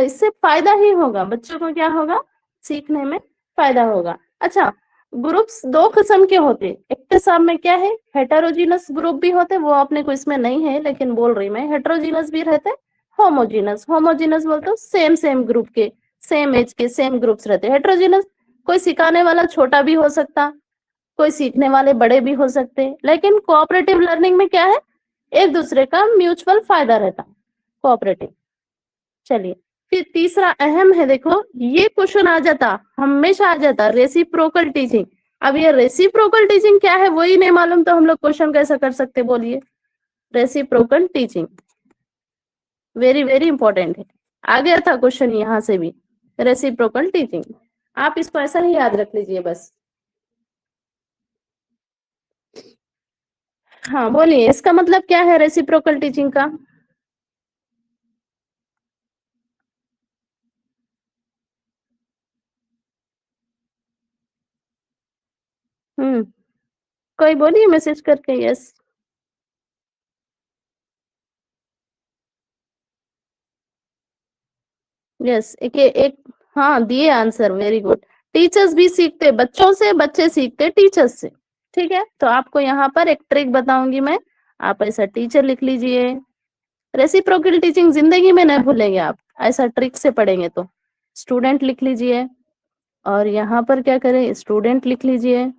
इससे फायदा ही होगा, बच्चों को क्या होगा, सीखने में फायदा होगा। अच्छा, ग्रुप्स दो किस्म के होते, एक किस्म में क्या है, हेटेरोजीनस ग्रुप भी होते, वो अपने को इसमें नहीं है लेकिन बोल रही मैं, हेटेरोजीनस भी रहते, होमोजीनस बोलते सेम ग्रुप के, सेम एज के सेम ग्रुप्स रहते। हेटेरोजीनस, कोई सिखाने वाला छोटा भी हो सकता, कोई सीखने वाले बड़े भी हो सकते, लेकिन कोऑपरेटिव लर्निंग में क्या है, एक दूसरे का म्यूचुअल फायदा रहता, कोऑपरेटिव। चलिए, फिर तीसरा अहम है, देखो ये क्वेश्चन आ जाता, हमेशा आ जाता, रेसिप्रोकल टीचिंग। अब ये रेसिप्रोकल टीचिंग क्या है वही नहीं मालूम, तो हम लोग क्वेश्चन कैसे कर सकते, बोलिए। Reciprocal teaching very very important है, आ गया था क्वेश्चन यहाँ से भी, रेसिप्रोकल टीचिंग। आप इसको ऐसा ही याद रख लीजिए बस। हाँ बोलिए, इसका मतलब क्या है रेसिप्रोकल टीचिंग का? कोई बोलिए मैसेज करके, यस। यस, एक हाँ दिए आंसर, वेरी गुड। टीचर्स भी सीखते बच्चों से, बच्चे सीखते टीचर्स से। ठीक है, तो आपको यहाँ पर एक ट्रिक बताऊंगी मैं, आप ऐसा टीचर लिख लीजिए। रेसिप्रोकल टीचिंग जिंदगी में नहीं भूलेंगे आप, ऐसा ट्रिक से पढ़ेंगे तो। स्टूडेंट लिख लीजिए, और यहाँ पर क्या करें, स्टूडेंट लिख लीजिए,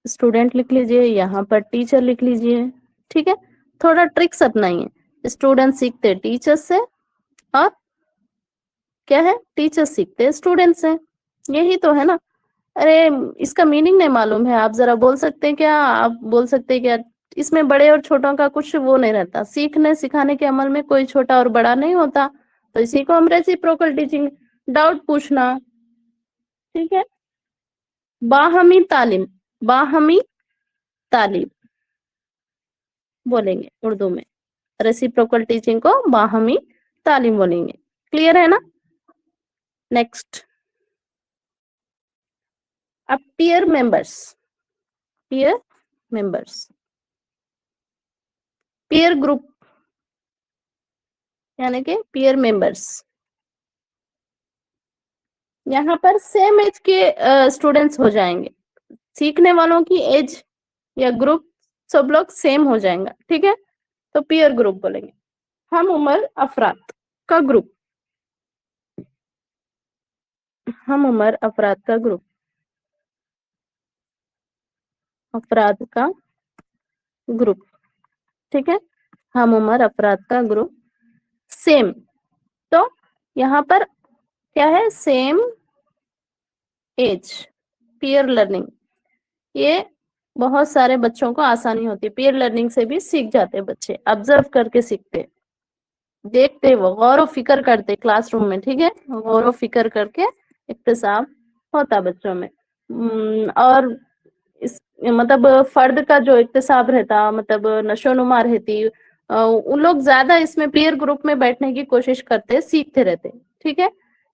स्टूडेंट लिख लीजिए, यहाँ पर टीचर लिख लीजिए। ठीक है, थोड़ा ट्रिक्स अपनाइए। स्टूडेंट सीखते टीचर्स से, और क्या है, टीचर सीखते स्टूडेंट से, यही तो है ना। अरे, इसका मीनिंग नहीं मालूम है, आप जरा बोल सकते हैं क्या, आप बोल सकते हैं क्या, इसमें बड़े और छोटों का कुछ वो नहीं रहता, सीखने सिखाने के अमल में कोई छोटा और बड़ा नहीं होता। तो इसी को हम रेसिप्रोकल टीचिंग, डाउट पूछना, ठीक है। बाहमी तालीम, बाहमी तालीम बोलेंगे उर्दू में, रेसिप्रोकल टीचिंग को बाहमी तालीम बोलेंगे। क्लियर है ना? नेक्स्ट, अब peer members, peer members, peer group यानी कि पीयर मेंबर्स। यहाँ पर सेम एज के स्टूडेंट्स हो जाएंगे, सीखने वालों की एज या ग्रुप सब लोग सेम हो जाएंगे, ठीक है। तो पीयर ग्रुप बोलेंगे। हम उम्र अफराद का ग्रुप, हम उम्र अफराद का ग्रुप, अफराद का ग्रुप, ठीक है। हम उम्र अफराद का ग्रुप सेम, तो यहाँ पर क्या है, सेम एज, पीयर लर्निंग। ये बहुत सारे बच्चों को आसानी होती है, पीयर लर्निंग से भी सीख जाते हैं बच्चे, ऑब्जर्व करके सीखते, देखते, वो गौर व फिक्र करते क्लासरूम में, ठीक है। गौर व फिक्र करके इक्तिसाब होता बच्चों में। और इस मतलब फर्द का जो इक्तिसाब रहता, मतलब नशोनुमा रहती, उन लोग ज्यादा इसमें पीयर ग्रुप में बैठने की कोशिश करते, सीखते रहते, ठीक है।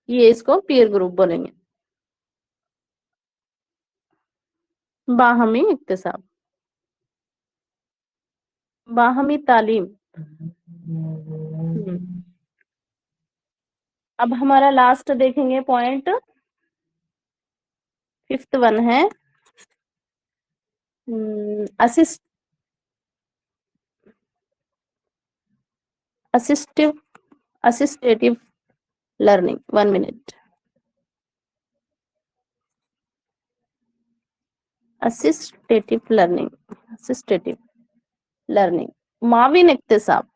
ये इसको पीयर ग्रुप बोलेंगे। बाहमी इक्तिसाब, बाहमी तालीम। अब हमारा लास्ट देखेंगे पॉइंट, फिफ्थ वन है assist, assistive, assistive learning. 1 minute. Assistive learning, assistive learning, माविन इक्तिसाब,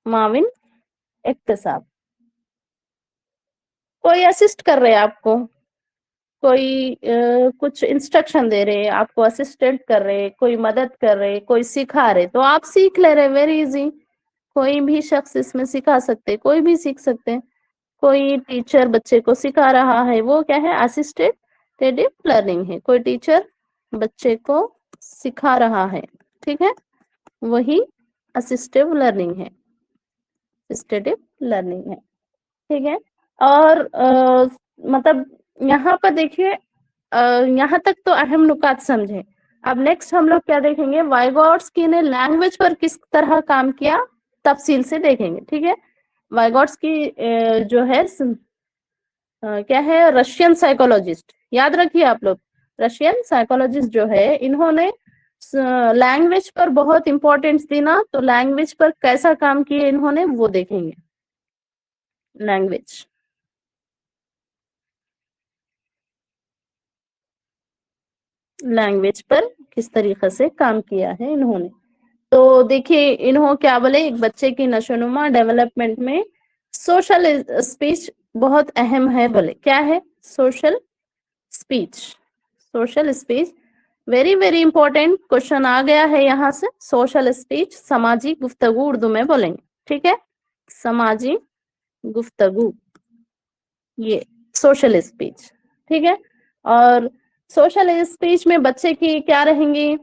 माविन इक्तिसाब। कोई असिस्ट कर रहे हैं आपको, कोई कुछ इंस्ट्रक्शन दे रहे, आपको असिस्टेंट कर रहे, कोई मदद कर रहे, कोई सिखा रहे, तो आप सीख ले रहे, वेरी इजी। कोई भी शख्स इसमें सिखा सकते, कोई भी सीख सकते। कोई टीचर बच्चे को सिखा रहा है, वो क्या है, असिस्टेटिव लर्निंग है। कोई टीचर बच्चे को सिखा रहा है, ठीक है, वही असिस्टिव लर्निंग है, असिस्टेटिव लर्निंग है, ठीक है। और मतलब यहाँ पर देखिए, यहाँ तक तो अहम नुकात समझे। अब नेक्स्ट हम लोग क्या देखेंगे, वाइगॉट्स्की ने लैंग्वेज पर किस तरह काम किया, तफसील से देखेंगे, ठीक है। वाइगॉट्स्की जो है क्या है, रशियन साइकोलॉजिस्ट, याद रखिए आप लोग, रशियन साइकोलॉजिस्ट जो है, इन्होंने लैंग्वेज पर बहुत इंपॉर्टेंस दी ना, तो लैंग्वेज पर कैसा काम किए इन्होंने वो देखेंगे। लैंग्वेज, लैंग्वेज पर किस तरीके से काम किया है इन्होंने। तो देखिए, इन्हों क्या बोले, एक बच्चे की नशोनुमा डेवलपमेंट में सोशल स्पीच बहुत अहम है, बोले क्या है, social speech, social speech very very important question आ गया है यहाँ से। सोशल स्पीच, समाजी गुफ्तगू उर्दू में बोलेंगे, ठीक है, समाजी गुफ्तगू, ये सोशल स्पीच, ठीक है। और सोशल स्पीच में बच्चे की क्या रहेंगी,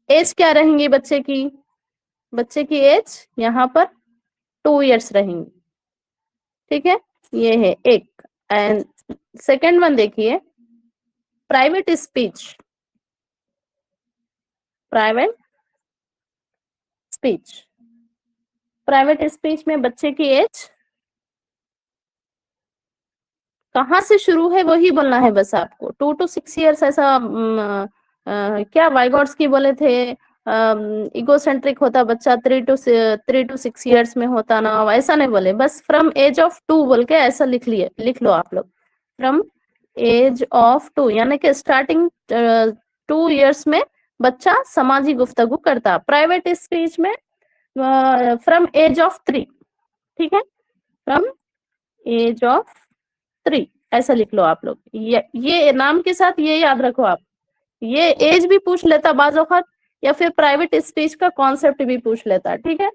एज क्या रहेंगी बच्चे की, बच्चे की एज यहाँ पर 2 इयर्स रहेंगी, ठीक है। ये है एक। एंड सेकेंड वन देखिए, private speech, private speech, private speech में बच्चे की एज कहाँ से शुरू है वही बोलना है बस आपको, 2 to 6 years ऐसा क्या वाइगॉट्स्की बोले थे, इगोसेंट्रिक होता बच्चा 3 to 6 years में होता ना, ऐसा नहीं बोले, बस फ्रॉम एज ऑफ 2 बोल के ऐसा लिख लिए, लिख लो आप लोग, फ्रॉम एज ऑफ 2, यानी कि स्टार्टिंग 2 years में बच्चा समाजी गुफ्तगू करता। प्राइवेट स्पीच में फ्रॉम एज ऑफ 3, ठीक है, फ्रॉम एज ऑफ 3 ऐसा लिख लो आप लोग, ये नाम के साथ ये याद रखो आप, ये एज भी पूछ लेता बाज औक़ात, या फिर प्राइवेट स्पीच का कॉन्सेप्ट भी पूछ लेता। ठीक है,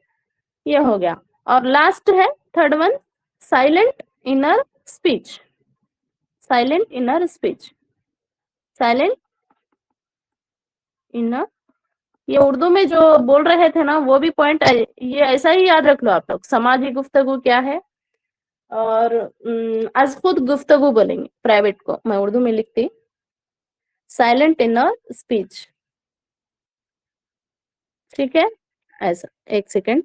ये हो गया। और लास्ट है third one, silent inner speech. Silent inner speech, silent inner, ये उर्दू में जो बोल रहे थे ना वो भी पॉइंट, ये ऐसा ही याद रख लो आप लोग। समाजी गुफ्तगू क्या है, और आज खुद गुफ्तगू बोलेंगे प्राइवेट को, मैं उर्दू में लिखती, साइलेंट इनर स्पीच। ठीक है, ऐसा, एक सेकेंड।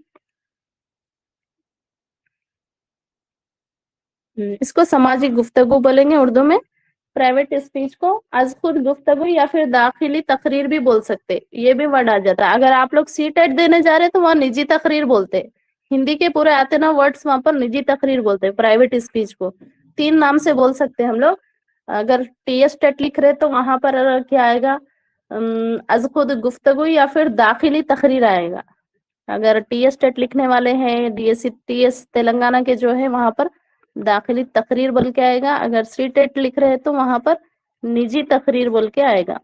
इसको सामाजिक गुफ्तगू बोलेंगे उर्दू में। प्राइवेट स्पीच को आज खुद गुफ्तगू या फिर दाखिली तकरीर भी बोल सकते, ये भी वर्ड आ जाता है। अगर आप लोग सी टेट देने जा रहे हैं तो वहाँ निजी तकरीर बोलते हैं। हिंदी के पूरे आते ना वर्ड्स, वहां पर निजी तकरीर बोलते हैं प्राइवेट स्पीच को। 3 नाम से बोल सकते हैं हम लोग। अगर टीएस टेट लिख रहे तो वहां पर क्या आएगा, आज खुद गुफ्तगू या फिर दाखिली तकरीर आएगा। अगर टीएस टेट लिखने वाले हैं, डीएससी टीएस तेलंगाना के जो है वहां पर दाखिली तकरीर बोल के आएगा। अगर सी टेट लिख रहे हैं तो वहां पर निजी तकरीर बोल के आएगा।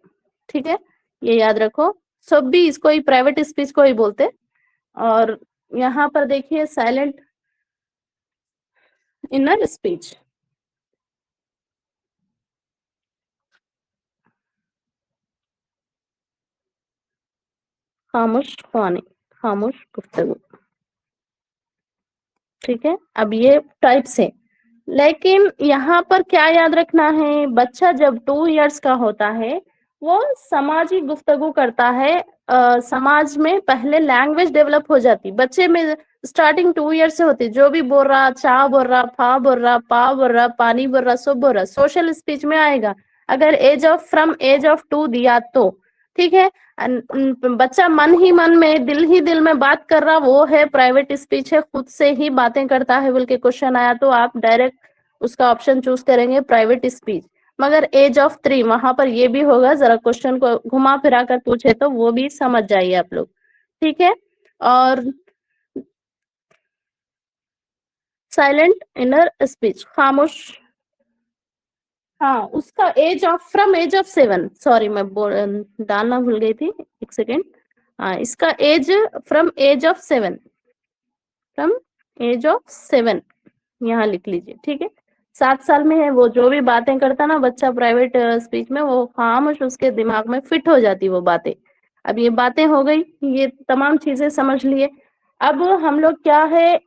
ठीक है, ये याद रखो। सब भी इसको ही प्राइवेट स्पीच को ही बोलते। और यहाँ पर देखिए साइलेंट इनर स्पीच, खामोश ख्वानी, खामोश गुफ्तगू। ठीक है, अब ये टाइप्स है। लेकिन यहाँ पर क्या याद रखना है, बच्चा जब 2 इयर्स का होता है वो समाजी गुफ्तगू करता है। समाज में पहले लैंग्वेज डेवलप हो जाती बच्चे में, स्टार्टिंग 2 इयर्स से होती। जो भी बोल रहा, चा बोल रहा, फा बोल रहा, पा बोल रहा, पानी बोल रहा, सब बोल रहा, सोशल स्पीच में आएगा। अगर फ्रॉम एज ऑफ 2 दिया तो ठीक है। बच्चा मन ही मन में, दिल ही दिल में बात कर रहा, वो है प्राइवेट स्पीच है। खुद से ही बातें करता है बोल के क्वेश्चन आया तो आप डायरेक्ट उसका ऑप्शन चूज करेंगे प्राइवेट स्पीच। मगर एज ऑफ 3 वहां पर ये भी होगा, जरा क्वेश्चन को घुमा फिरा कर पूछे तो वो भी समझ जाइए आप लोग। ठीक है, और साइलेंट इनर स्पीच, खामोश। हाँ, उसका age of from age of 7, sorry मैं डालना भूल गई थी, एक सेकेंड। हाँ, इसका age from age of 7, from age of 7 यहाँ लिख लीजिए। ठीक है, 7 साल में है वो, जो भी बातें करता ना बच्चा प्राइवेट स्पीच में, वो खामोश उसके दिमाग में फिट हो जाती वो बातें। अब ये बातें हो गई, ये तमाम चीजें समझ लिए। अब हम लोग क्या है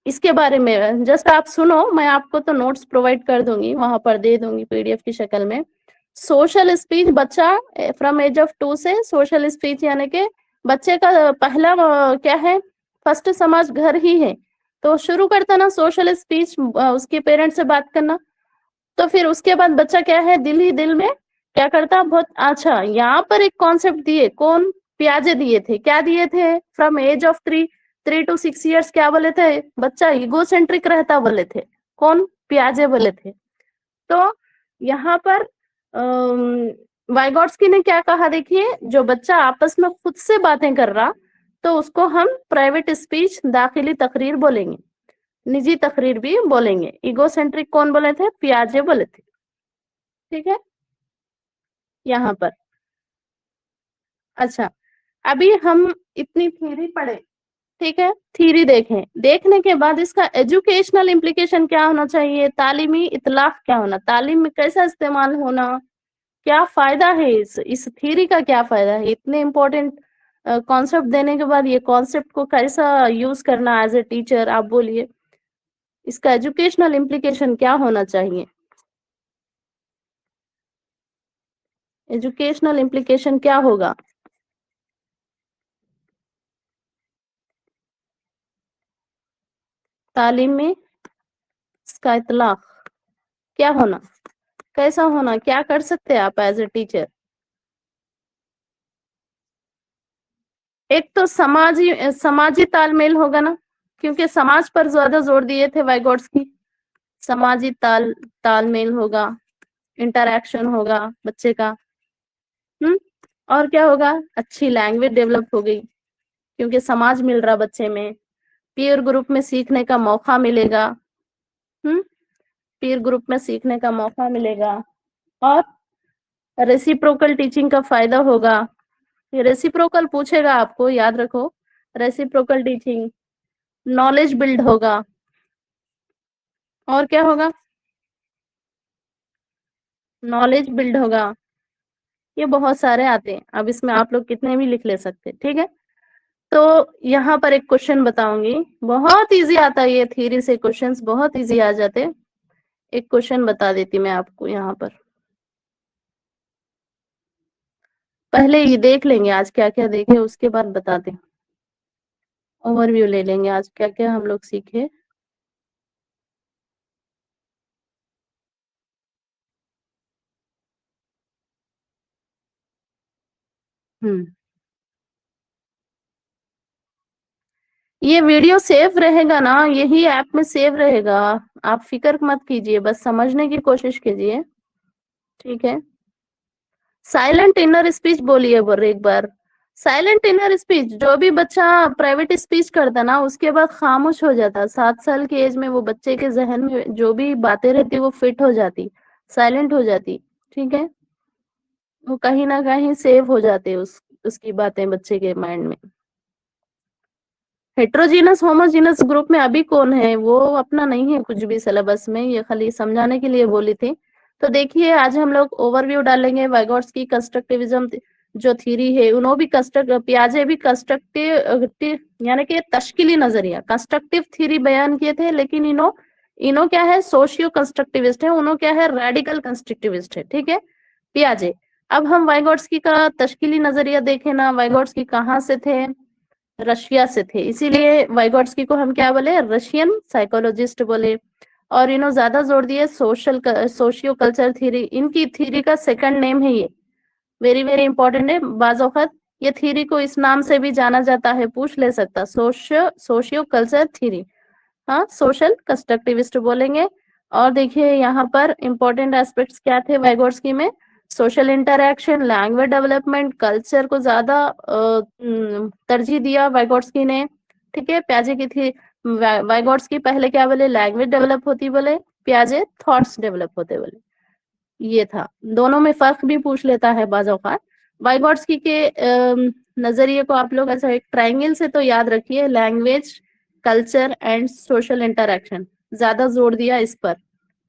इसके बारे में जस्ट आप सुनो, मैं आपको तो नोट्स प्रोवाइड कर दूंगी, वहां पर दे दूंगी पीडीएफ की शक्ल में। सोशल स्पीच, बच्चा फ्रॉम एज ऑफ 2 से सोशल स्पीच, यानी कि बच्चे का पहला क्या है, फर्स्ट समाज घर ही है। तो शुरू करता ना सोशल स्पीच, उसके पेरेंट्स से बात करना। तो फिर उसके बाद बच्चा क्या है, दिल ही दिल में क्या करता, बहुत अच्छा। यहाँ पर एक कॉन्सेप्ट दिए, कौन, प्याजे दिए थे, क्या दिए थे, from age of 3 to 6 years क्या बोले थे, बच्चा इगोसेंट्रिक रहता बोले थे। कौन, प्याजे बोले थे। तो यहाँ पर वाइगॉट्स्की ने क्या कहा, देखिए, जो बच्चा आपस में खुद से बातें कर रहा तो उसको हम प्राइवेट स्पीच, दाखिली तकरीर बोलेंगे, निजी तकरीर भी बोलेंगे। इगोसेंट्रिक कौन बोले थे, पियाजे बोले थे। ठीक है, यहाँ पर। अच्छा, अभी हम इतनी थ्योरी पढ़े, ठीक है, थ्योरी देखें, देखने के बाद इसका एजुकेशनल इम्प्लीकेशन क्या होना चाहिए, तालीमी इतलाफ क्या होना, तालीम में कैसा इस्तेमाल होना, क्या फायदा है, इस थ्योरी का क्या फायदा है। इतने इंपॉर्टेंट कॉन्सेप्ट देने के बाद ये कॉन्सेप्ट को कैसा यूज करना एज ए टीचर, आप बोलिए, इसका एजुकेशनल इम्प्लीकेशन क्या होना चाहिए। एजुकेशनल इम्प्लीकेशन क्या होगा, तालीम में इसका इतलाफ क्या होना, कैसा होना, क्या कर सकते हैं आप एज ए टीचर। एक तो समाजी तालमेल होगा ना, क्योंकि समाज पर ज्यादा जोर दिए थे वाइगोट्स्की। समाजी तालमेल होगा, इंटरैक्शन होगा बच्चे का। हम्म, और क्या होगा, अच्छी लैंग्वेज डेवलप हो गई, क्योंकि समाज मिल रहा बच्चे में, पीयर ग्रुप में सीखने का मौका मिलेगा। हम्म, पीयर ग्रुप में सीखने का मौका मिलेगा। और रेसिप्रोकल टीचिंग का फायदा होगा, ये रेसिप्रोकल पूछेगा आपको, याद रखो। रेसिप्रोकल टीचिंग, नॉलेज बिल्ड होगा, और क्या होगा? नॉलेज बिल्ड होगा। ये बहुत सारे आते हैं, अब इसमें आप लोग कितने भी लिख ले सकते हैं, ठीक है। तो यहाँ पर एक क्वेश्चन बताऊंगी, बहुत इजी आता है, ये थ्योरी से क्वेश्चंस बहुत इजी आ जाते हैं। एक क्वेश्चन बता देती मैं आपको यहाँ पर, पहले ये देख लेंगे आज क्या क्या देखे, उसके बाद बताते हैं। ओवरव्यू ले लेंगे आज क्या क्या हम लोग सीखे। हम्म, ये वीडियो सेव रहेगा ना, यही ऐप में सेव रहेगा, आप फिक्र मत कीजिए, बस समझने की कोशिश कीजिए, ठीक है। साइलेंट इनर स्पीच बोलिए एक बार। साइलेंट इनर स्पीच, जो भी बच्चा प्राइवेट स्पीच करता ना उसके बाद खामोश हो जाता, 7 साल की एज में वो बच्चे के जहन में जो भी बातें रहती वो फिट हो जाती, साइलेंट हो जाती, ठीक है। वो कहीं ना कहीं सेव हो जाते उसकी बातें बच्चे के माइंड में। हेट्रोजीनस होमोजीनस ग्रुप में अभी कौन है, वो अपना नहीं है कुछ भी सिलेबस में, ये खाली समझाने के लिए बोली थी। तो देखिए आज हम लोग ओवरव्यू डालेंगे वाइगॉट्स की कंस्ट्रक्टिविज्म जो थ्योरी है, उन्होंने भी पियाजे भी कंस्ट्रक्टिव यानी कि तश्कीली नजरिया कंस्ट्रक्टिव थ्योरी बयान किए थे, लेकिन इनो इनो क्या है, सोशियो कंस्ट्रक्टिविस्ट है, उन्होंने क्या है, रेडिकल कंस्ट्रक्टिविस्ट है, ठीक है, पियाजे। अब हम वाइगॉट्स का तश्कीली नजरिया देखें ना, वाइगॉट्स कहाँ से थे, रशिया से थे, इसीलिए वाइगोट्स्की को हम क्या बोले, रशियन साइकोलॉजिस्ट बोले। और इन्होंने ज्यादा जोर दिया सोशियो कल्चर थ्योरी, इनकी थ्योरी का सेकंड नेम है ये, वेरी वेरी इंपॉर्टेंट है, बाज़-औक़ात ये थ्योरी को इस नाम से भी जाना जाता है, पूछ ले सकता, सोशियो कल्चर थ्योरी, हाँ सोशल कंस्ट्रक्टिविस्ट बोलेंगे। और देखिए यहाँ पर इंपॉर्टेंट एस्पेक्ट्स क्या थे वाइगोट्स्की में, social interaction, language development, culture को ज्यादा तरजीह दिया वाइगोट्स्की ने, ठीक है। प्याजे की थी, वाइगोट्स्की पहले क्या बोले, लैंग्वेज डेवलप होती बोले, प्याजे थॉट्स डेवलप होते बोले, ये था। दोनों में फर्क भी पूछ लेता है बाज़ औक़ात। वाइगोट्स्की के नजरिए को आप लोग ऐसा एक ट्रायंगल से तो याद रखिए, language, culture and social interaction, ज्यादा जोर दिया इस पर,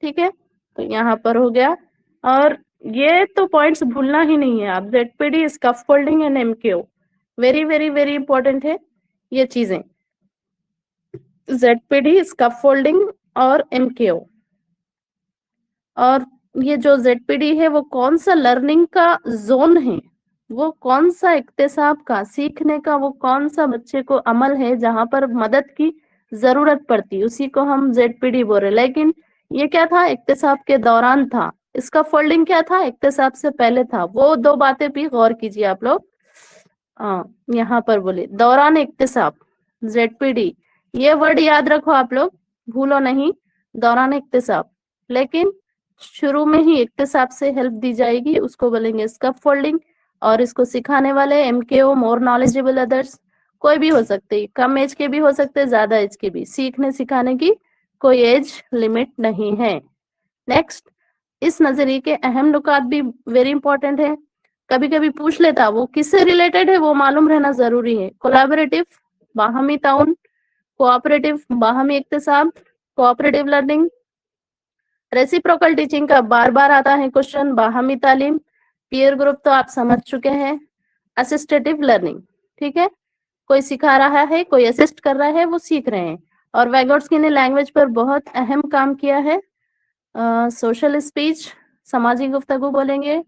ठीक है। तो यहाँ पर हो गया, और ये तो पॉइंट्स भूलना ही नहीं है आप, ZPD, scaffolding and MKO, very very very important है ये चीजें, जेडपीडी, स्कैफोल्डिंग और एमकेओ। और ये जो जेडपीडी है वो कौन सा लर्निंग का जोन है, वो कौन सा इक्तिसाब का सीखने का, वो कौन सा बच्चे को अमल है जहां पर मदद की जरूरत पड़ती, उसी को हम जेडपीडी बोल रहे। लेकिन ये क्या था, इक्तिसाब के दौरान था, इसका फोल्डिंग क्या था, इक्तिसाब से पहले था, वो दो बातें भी गौर कीजिए आप लोग। यहाँ पर बोले दौरान इक्तिसाब, जेडपीडी, ये वर्ड याद रखो आप लोग, भूलो नहीं, दौरान इक्तिसाब। लेकिन शुरू में ही इक्तिसाब से हेल्प दी जाएगी, उसको बोलेंगे स्कैफोल्डिंग। और इसको सिखाने वाले एमकेओ, मोर नॉलेजेबल अदर्स, कोई भी हो सकते, कम एज के भी हो सकते, ज्यादा एज के भी, सीखने सिखाने की कोई एज लिमिट नहीं है। नेक्स्ट, इस नजरिए के अहम नुकात भी वेरी इंपॉर्टेंट है, कभी कभी पूछ लेता, वो किससे रिलेटेड है वो मालूम रहना जरूरी है। कोलैबोरेटिव, बाहमी ताउन, कोऑपरेटिव, बाहमी इक्तिसाब, कोऑपरेटिव लर्निंग, रेसिप्रोकल टीचिंग का बार बार आता है क्वेश्चन, बाहमी तालीम, पीयर ग्रुप तो आप समझ चुके हैं, असिस्टेटिव लर्निंग, ठीक है, कोई सिखा रहा है, कोई असिस्ट कर रहा है, वो सीख रहे हैं। और वैगोट्स्की ने लैंग्वेज पर बहुत अहम काम किया है। सोशल स्पीच, सामाजिक गुफ्तगू बोलेंगे,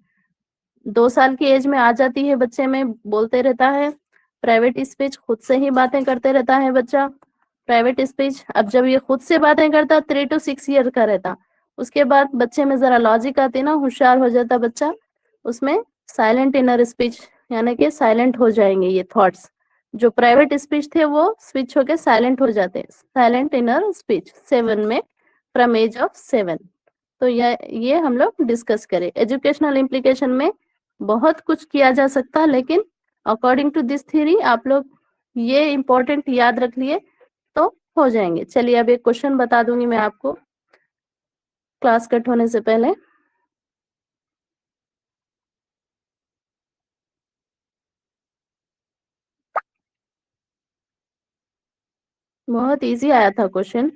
2 साल की एज में आ जाती है, बच्चे में बोलते रहता है। प्राइवेट स्पीच, खुद से ही बातें करते रहता है बच्चा, प्राइवेट स्पीच। अब जब ये खुद से बातें करता 3 to 6 ईयर का रहता, उसके बाद बच्चे में जरा लॉजिक आती ना, होशियार हो जाता बच्चा, उसमें साइलेंट इनर स्पीच, यानी कि साइलेंट हो जाएंगे ये थॉट्स, जो प्राइवेट स्पीच थे वो स्विच होके साइलेंट हो जाते हैं, साइलेंट इनर स्पीच 7 में, फ्रॉम एज ऑफ 7। तो ये हम लोग डिस्कस करें। एजुकेशनल इम्प्लीकेशन में बहुत कुछ किया जा सकता है, लेकिन अकॉर्डिंग टू दिस थ्योरी आप लोग ये इंपॉर्टेंट याद रख लिए तो हो जाएंगे। चलिए अब एक क्वेश्चन बता दूंगी मैं आपको क्लास कट होने से पहले। बहुत इजी आया था क्वेश्चन।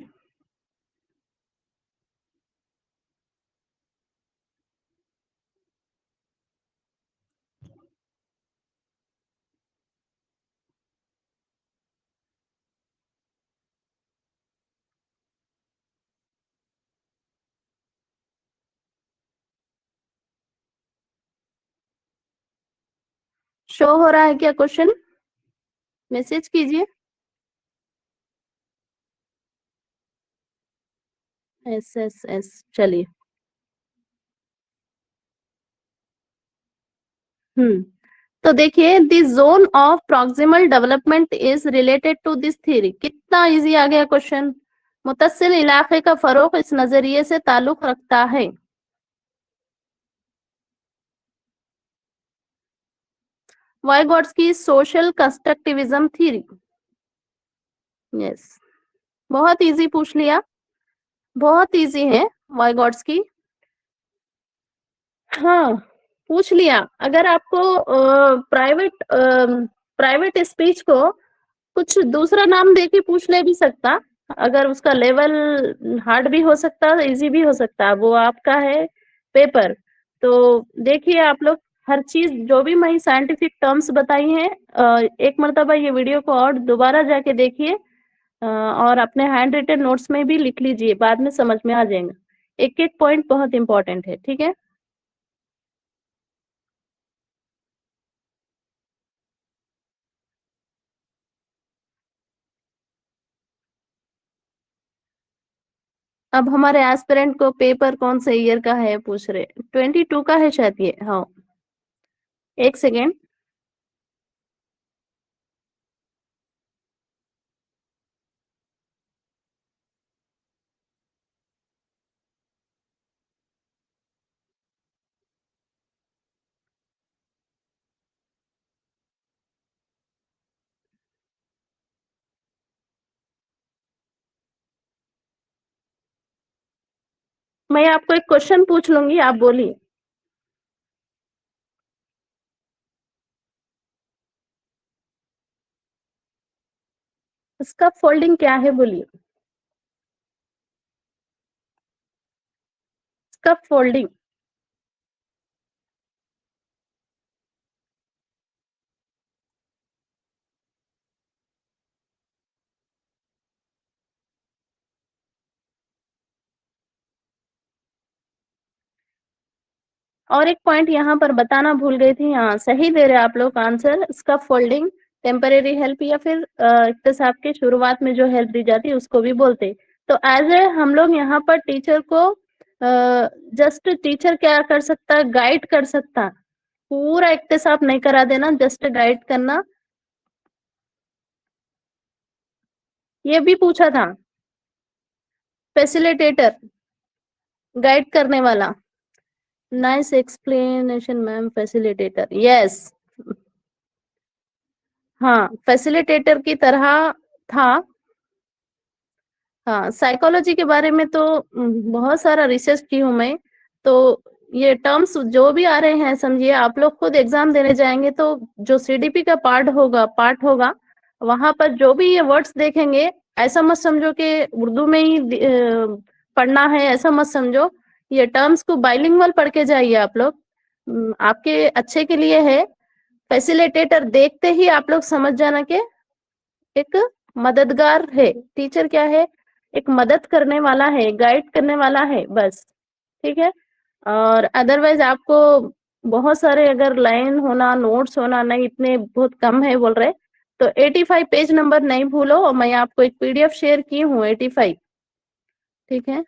शो हो रहा है क्या क्वेश्चन? मैसेज कीजिए। SSS, चलिए। तो देखिए, the zone of proximal development is related to this theory. कितना इजी आ गया क्वेश्चन। मुतसिल इलाके का फरोग इस नजरिए से ताल्लुक रखता है। वाइगॉट्स की सोशल कंस्ट्रक्टिविज्म थ्योरी। यस, बहुत इजी पूछ लिया। बहुत इजी है वाइगॉट्स की। हाँ, पूछ लिया। अगर आपको प्राइवेट स्पीच को कुछ दूसरा नाम देके पूछ ले भी सकता, अगर उसका लेवल हार्ड भी हो सकता, इजी भी हो सकता, वो आपका है पेपर। तो देखिए आप लोग, हर चीज जो भी मैं साइंटिफिक टर्म्स बताई हैं, एक मर्तबा ये वीडियो को और दोबारा जाके देखिए, और अपने हैंड रिटन नोट्स में भी लिख लीजिए, बाद में समझ में आ जाएगा। एक एक पॉइंट बहुत इंपॉर्टेंट है, ठीक है। अब हमारे एस्पिरेंट को पेपर कौन से ईयर का है पूछ रहे। 22 का है शायद ये। हाँ, एक सेकेंड। मैं आपको एक क्वेश्चन पूछ लूंगी, आप बोलिए। इसका फोल्डिंग क्या है बोलिए। इसका फोल्डिंग। और एक पॉइंट यहाँ पर बताना भूल गई थी। हाँ, सही दे रहे आप लोग आंसर। इसका फोल्डिंग टेम्परेरी हेल्प या फिर इक्तिसाब के शुरुआत में जो हेल्प दी जाती है उसको भी बोलते। तो एज ए हम लोग यहाँ पर टीचर को जस्ट टीचर क्या कर सकता है, गाइड कर सकता। पूरा इक्तिसाब नहीं करा देना, जस्ट गाइड करना। ये भी पूछा था, फैसिलिटेटर, गाइड करने वाला। Nice explanation ma'am, facilitator, yes. हाँ, फैसिलिटेटर की तरह था। हाँ, साइकोलॉजी के बारे में तो बहुत सारा रिसर्च की हूँ मैं। तो ये टर्म्स जो भी आ रहे हैं, समझिए आप लोग खुद एग्जाम देने जाएंगे तो जो सीडीपी का पार्ट होगा वहां पर जो भी ये वर्ड्स देखेंगे, ऐसा मत समझो कि उर्दू में ही पढ़ना है, ऐसा मत समझो। ये टर्म्स को बाइलिंगुअल पढ़ के जाइए आप लोग, आपके अच्छे के लिए है। फैसिलिटेटर देखते ही आप लोग समझ जाना कि एक मददगार है। टीचर क्या है, एक मदद करने वाला है, गाइड करने वाला है, बस। ठीक है। और अदरवाइज आपको बहुत सारे अगर लाइन होना, नोट्स होना, नहीं इतने बहुत कम है बोल रहे, तो 85 पेज नंबर नहीं भूलो, और मैं आपको एक पीडीएफ शेयर की हूँ 85। ठीक है,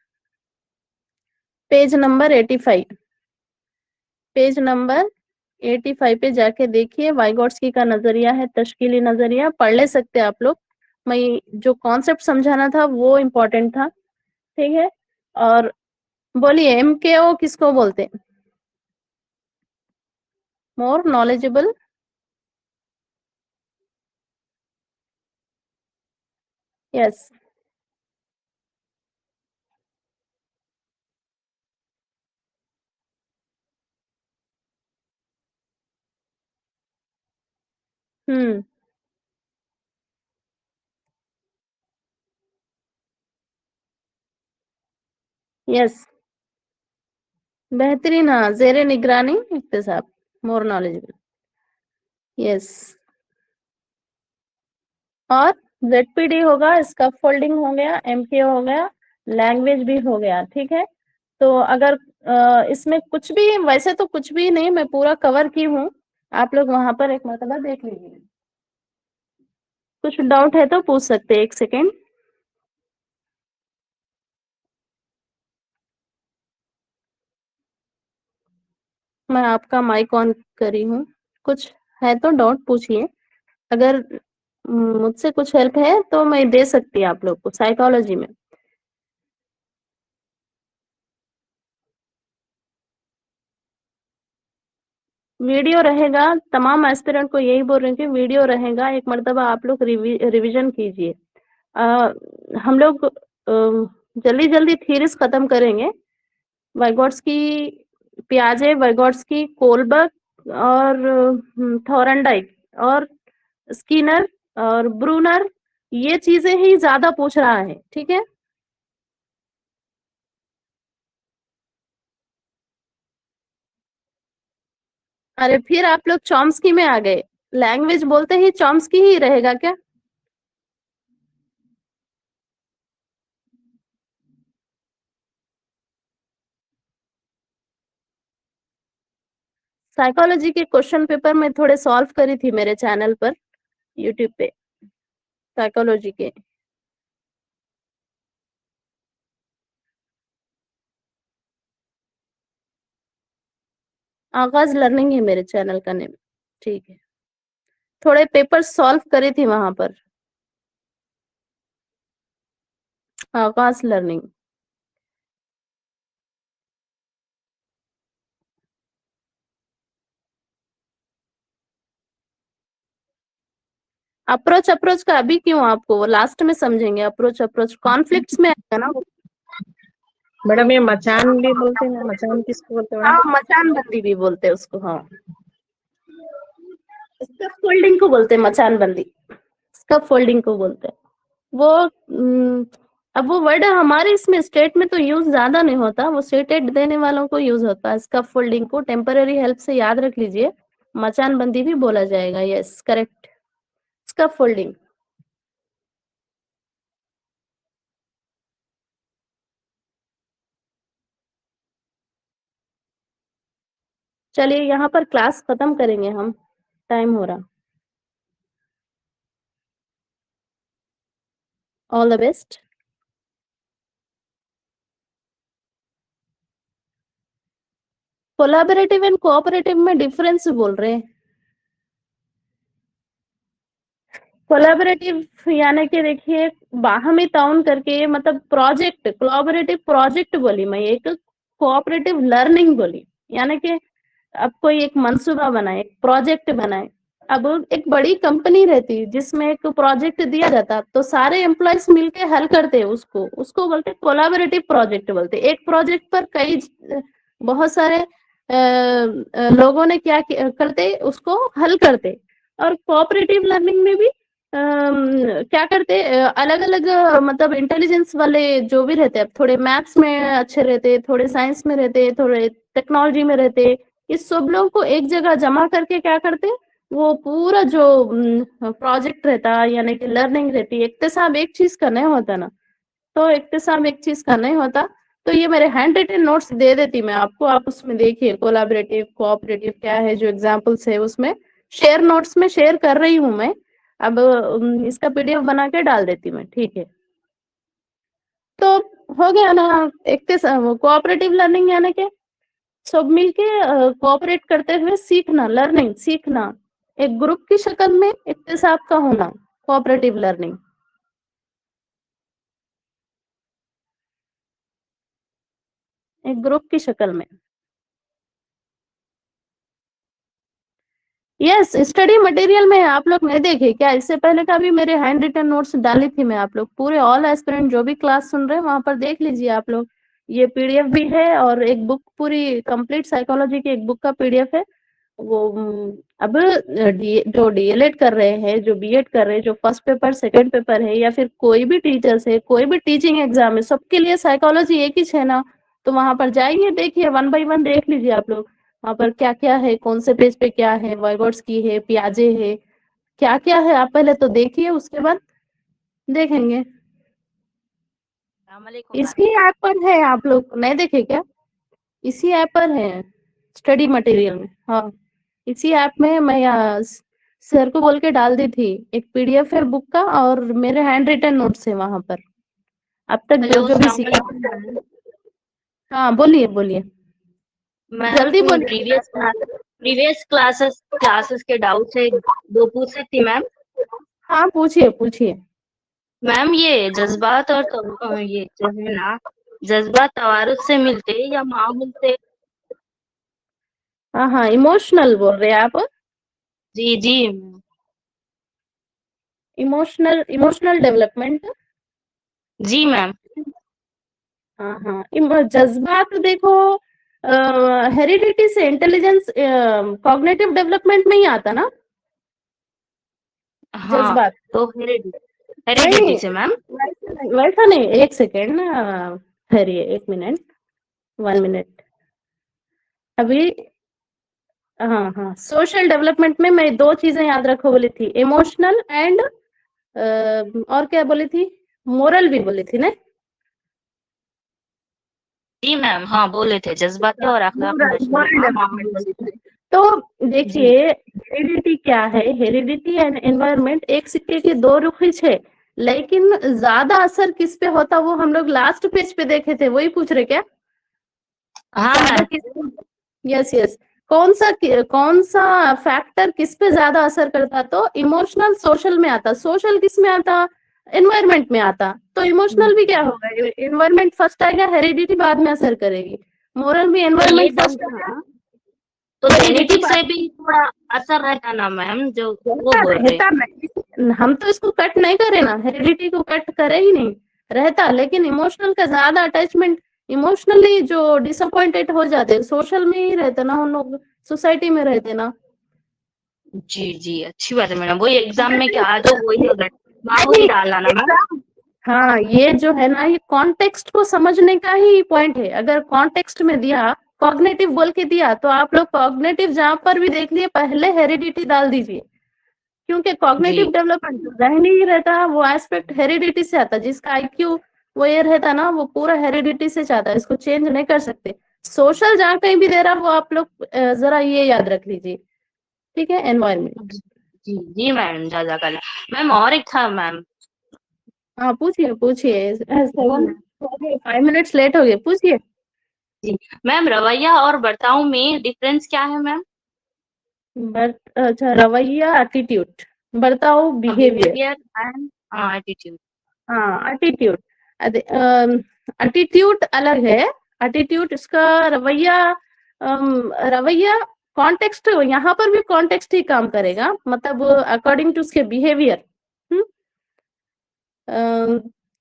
पेज नंबर 85। पेज नंबर 85 पे जाके देखिए, वाइगोट्स्की का नजरिया है, तश्कीली नजरिया, पढ़ ले सकते हैं आप लोग। मैं जो कॉन्सेप्ट समझाना था वो इम्पोर्टेंट था। ठीक है। और बोलिए, एमकेओ किसको बोलते हैं? More knowledgeable. यस। हम्म। यस, बेहतरीन, हाँ, ज़ेरे निगरानी इक्तिसाब, मोर नॉलेजेबल। यस, और जेडपीडी होगा, स्कैफोल्डिंग हो गया, एमके हो गया, लैंग्वेज भी हो गया, ठीक है। तो अगर इसमें कुछ भी, वैसे तो कुछ भी नहीं, मैं पूरा कवर की हूँ, आप लोग वहां पर एक मरतबा देख लीजिए। कुछ डाउट है तो पूछ सकते हैं, एक सेकेंड। मैं आपका माइक ऑन करी हूँ, कुछ है तो डाउट पूछिए। अगर मुझसे कुछ हेल्प है तो मैं दे सकती हूँ आप लोग को साइकोलॉजी में। वीडियो रहेगा, तमाम एस्पिरेंट को यही बोल रही हूँ कि वीडियो रहेगा, एक मर्तबा आप लोग रिवीजन कीजिए। हम लोग जल्दी जल्दी थीरीज खत्म करेंगे, वाइगॉट्स्की, पियाजे, वाइगॉट्स्की, कोलबर्ग और थॉरनडाइक और स्किनर और ब्रूनर, ये चीजें ही ज्यादा पूछ रहा है, ठीक है। अरे फिर आप लोग चॉम्स्की में आ गए, लैंग्वेज बोलते ही चॉम्स्की ही रहेगा क्या? साइकोलॉजी के क्वेश्चन पेपर में थोड़े सॉल्व करी थी मेरे चैनल पर, यूट्यूब पे, साइकोलॉजी के। आगाज लर्निंग है मेरे चैनल का नेम, ठीक है। थोड़े पेपर सॉल्व करे थी वहां पर, आगाज लर्निंग। अप्रोच, अप्रोच का अभी क्यों, आपको वो लास्ट में समझेंगे। अप्रोच, अप्रोच कॉन्फ्लिक्ट्स में आएगा ना वो। मैडम ये मचान भी बोलते हैं, मचान किसको बोलते हैं हाँ, मैडम? मचान बंदी भी बोलते हैं उसको, हाँ। स्कफ फोल्डिंग को बोलते हैं मचान बंदी, स्कफ फोल्डिंग को बोलते हैं वो। अब वो वर्ड हमारे इसमें स्टेट में तो यूज ज्यादा नहीं होता, वो स्टेटेड देने वालों को यूज होता है। स्कफ फोल्डिंग को टेम्पररी हेल्प से याद रख लीजिए, मचान बंदी भी बोला जाएगा। Yes, correct, scuff folding. चलिए यहाँ पर क्लास खत्म करेंगे हम, टाइम हो रहा। All the best. Collaborative and cooperative में डिफरेंस बोल रहे हैं। कोलैबोरेटिव यानी कि देखिए, बाहमी ताउन करके, मतलब प्रोजेक्ट, कोलैबोरेटिव प्रोजेक्ट बोली मैं, एक कोऑपरेटिव लर्निंग बोली। यानी कि अब कोई एक मंसूबा बनाए, एक प्रोजेक्ट बनाए। अब एक बड़ी कंपनी रहती जिसमें एक प्रोजेक्ट दिया जाता तो सारे एम्प्लॉयज मिलके हल करते, उसको उसको बोलते कोलैबोरेटिव प्रोजेक्ट बोलते। एक प्रोजेक्ट पर कई बहुत सारे लोगों ने क्या करते, उसको हल करते। और कोऑपरेटिव लर्निंग में भी क्या करते, अलग अलग, मतलब इंटेलिजेंस वाले जो भी रहते हैं, थोड़े मैथ्स में अच्छे रहते, थोड़े साइंस में रहते, थोड़े टेक्नोलॉजी में रहते, इस सब लोगों को एक जगह जमा करके क्या करते, वो पूरा जो प्रोजेक्ट रहता, यानी कि लर्निंग रहती, इक्तिसाब एक चीज का नहीं होता ना, तो इक्तिसाब एक चीज का नहीं होता। तो ये मेरे हैंड रिटन नोट्स दे देती मैं आपको, आप उसमें देखिए कोलैबोरेटिव कोऑपरेटिव क्या है, जो एग्जांपल्स है उसमें शेयर नोट्स में शेयर कर रही हूँ मैं। अब इसका पीडीएफ बना के डाल देती मैं, ठीक है। तो हो गया ना, कोऑपरेटिव लर्निंग यानी कि सब मिलके कोऑपरेट करते हुए सीखना, लर्निंग सीखना, एक ग्रुप की शक्ल में इक्तिसाब का होना, कोऑपरेटिव लर्निंग, एक ग्रुप की शक्ल में। यस, स्टडी मटेरियल में आप लोग नहीं देखे क्या, इससे पहले का भी मेरे हैंड रिटन नोट्स डाली थी मैं, आप लोग पूरे ऑल एस्पिरेंट जो भी क्लास सुन रहे हैं वहां पर देख लीजिए आप लोग। ये पीडीएफ भी है, और एक बुक पूरी कंप्लीट साइकोलॉजी की एक बुक का पीडीएफ है वो। अब जो डीएलएड कर रहे हैं, जो बीएड कर रहे हैं, जो फर्स्ट पेपर सेकंड पेपर है, या फिर कोई भी टीचर्स है, कोई भी टीचिंग एग्जाम है, सबके लिए साइकोलॉजी एक ही है ना। तो वहां पर जाइए, देखिए 1 बाय 1 देख लीजिए आप लोग, वहां पर क्या क्या है, कौन से पेज पे क्या है, वाइगोट्स्की है, पियाजे है, क्या क्या है, आप पहले तो देखिए, उसके बाद देखेंगे। अस्सलामुअलैकुम मैम। इसी ऐप पर है, आप लोग नहीं देखे क्या? इसी ऐप पर है, स्टडी मटेरियल में। हाँ, इसी ऐप में मैं सर को बोल के डाल दी थी, एक पीडीएफ है बुक का और मेरे हैंड रिटन नोट्स है वहां पर, अब तक जो हेलो, जो भी सीखा। अस्सलामुअलैकुम मैम। हाँ बोलिए बोलिए, मैम जल्दी बोलिए। प्रीवियस क्लासेस के डाउट्स है, 2 पूछ सकती मैम। हाँ पूछिए पूछिए। मैम ये जज्बात और ये जो है ना, जज्बात तवारुद से मिलते हैं या मामूल से? हाँ हाँ, इमोशनल बोल रहे हैं आप? जी जी। Emotional development. जी मैम। हाँ हाँ, जज्बात देखो, हेरिडिटी से इंटेलिजेंस, कॉग्निटिव डेवलपमेंट में ही आता ना हाँ, जज्बात? तो नहीं हेरिडिटी नहीं, से मैम। वैसा नहीं, एक सेकेंड ना, ठहरिए, 1 मिनट, 1 मिनट अभी। हाँ हाँ, सोशल डेवलपमेंट में मैं 2 चीजें याद रखो बोली थी, इमोशनल एंड और क्या बोली थी, मोरल भी बोली थी ना। जी मैम, हाँ बोले थे जज्बाती और अखलाक मोरल नशे, मोरल हाँ डेवलपमेंट मामूल बोली से। थी। तो जी देखिए, हेरिडिटी क्या है, हेरिडिटी एंड एनवायरनमेंट एक सिक्के के 2 रुख है, लेकिन ज्यादा असर किस पे होता वो हम लोग लास्ट पेज पे देखे थे, वही पूछ रहे क्या? हाँ ज्यादा मैम। किस, यस यस, कौन सा फैक्टर किस पे ज्यादा असर करता, तो इमोशनल सोशल में आता, सोशल किस में आता, एनवायरनमेंट में आता, तो इमोशनल भी क्या होगा, एनवायरनमेंट फर्स्ट आएगा, हेरिडिटी बाद में असर करेगी, मोरल भी तो ये एनवायरनमेंट फर्स्ट डाउट आएगा, था, तो हेरिडिटी जेनेटिक बाद। से भी थोड़ा असर रहता ना मैम, जो वो रहता बोल रहे? रहता नहीं, हम तो इसको कट नहीं करे ना, हेरिडिटी को कट करे ही नहीं, रहता, लेकिन इमोशनल का ज्यादा अटैचमेंट, इमोशनली जो डिसअपॉइंटेड हो जाते, सोशल में ही रहते ना, हम लोग सोसाइटी में रहते ना। जी जी, अच्छी बात है मैडम। वही एग्जाम में क्या आ तो वही अगर मामूली नहीं, डालना ना मैम। हाँ ये जो है ना, ये कॉन्टेक्स्ट को समझने का ही पॉइंट है, अगर कॉन्टेक्स्ट में दिया, कॉग्निटिव बोल के दिया, तो आप लोग कॉग्निटिव जहां पर भी देख लिए पहले हेरिडिटी डाल दीजिए, क्योंकि जी कॉग्निटिव डेवलपमेंट जो रहनी ही रहता है, वो एस्पेक्ट हेरिडिटी से आता है, जिसका आईक्यू वो ये रहता है ना, वो पूरा हेरिडिटी से जाता है, इसको चेंज नहीं कर सकते। सोशल जहाँ कहीं भी दे रहा, वो आप लोग जरा ये याद रख लीजिए, ठीक है, एनवायरमेंट। जी जी मैम, जाजाकल्ला। मैम और एक था मैम। हाँ पूछिए पूछिए, 5 मिनट्स लेट हो गए, पूछिए। जी मैम, रवैया और बर्ताव में डिफरेंस क्या है मैम? अच्छा, रवैया, एटीट्यूड, बर्ताव, बिहेवियर। Behaviour and attitude. हाँ एटीट्यूड, एटीट्यूड अलग है, एटीट्यूड इसका, रवैया, रवैया कॉन्टेक्स्ट, यहाँ पर भी कॉन्टेक्स्ट ही काम करेगा, मतलब अकॉर्डिंग टू उसके बिहेवियर।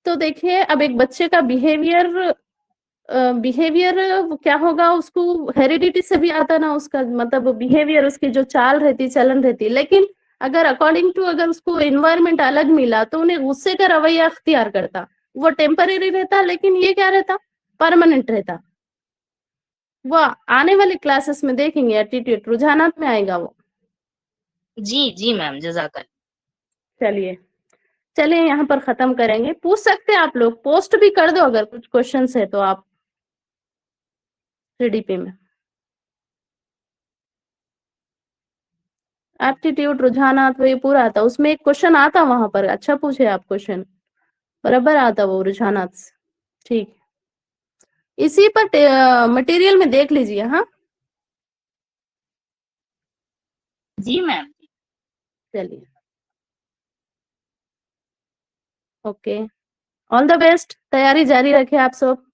तो देखिए, अब एक बच्चे का बिहेवियर क्या होगा, उसको हेरिडिटी से भी आता ना, उसका मतलब बिहेवियर, उसकी जो चाल रहती, चलन रहती, लेकिन अगर अकॉर्डिंग टू, अगर उसको एनवायरनमेंट अलग मिला, तो उन्हें गुस्से का रवैया अख्तियार करता, वो टेम्परेरी रहता, लेकिन ये क्या रहता, परमानेंट रहता। वो आने वाली क्लासेस में देखेंगे, एटीट्यूड रुझानात में आएगा वो। जी जी मैम, जजाकल्ला। चलिए, चलिए यहाँ पर खत्म करेंगे, पूछ सकते हैं आप लोग, पोस्ट भी कर दो अगर कुछ क्वेश्चन है तो आप सीडीपी में। एप्टीट्यूड, रुझानात, वो ये पूरा आता, उसमें एक क्वेश्चन आता वहां पर, अच्छा पूछे आप क्वेश्चन, बराबर आता वो रुझानात से। ठीक, इसी पर मटेरियल में देख लीजिए। हाँ जी मैम। चलिए, ओके, ऑल द बेस्ट, तैयारी जारी रखें आप सब।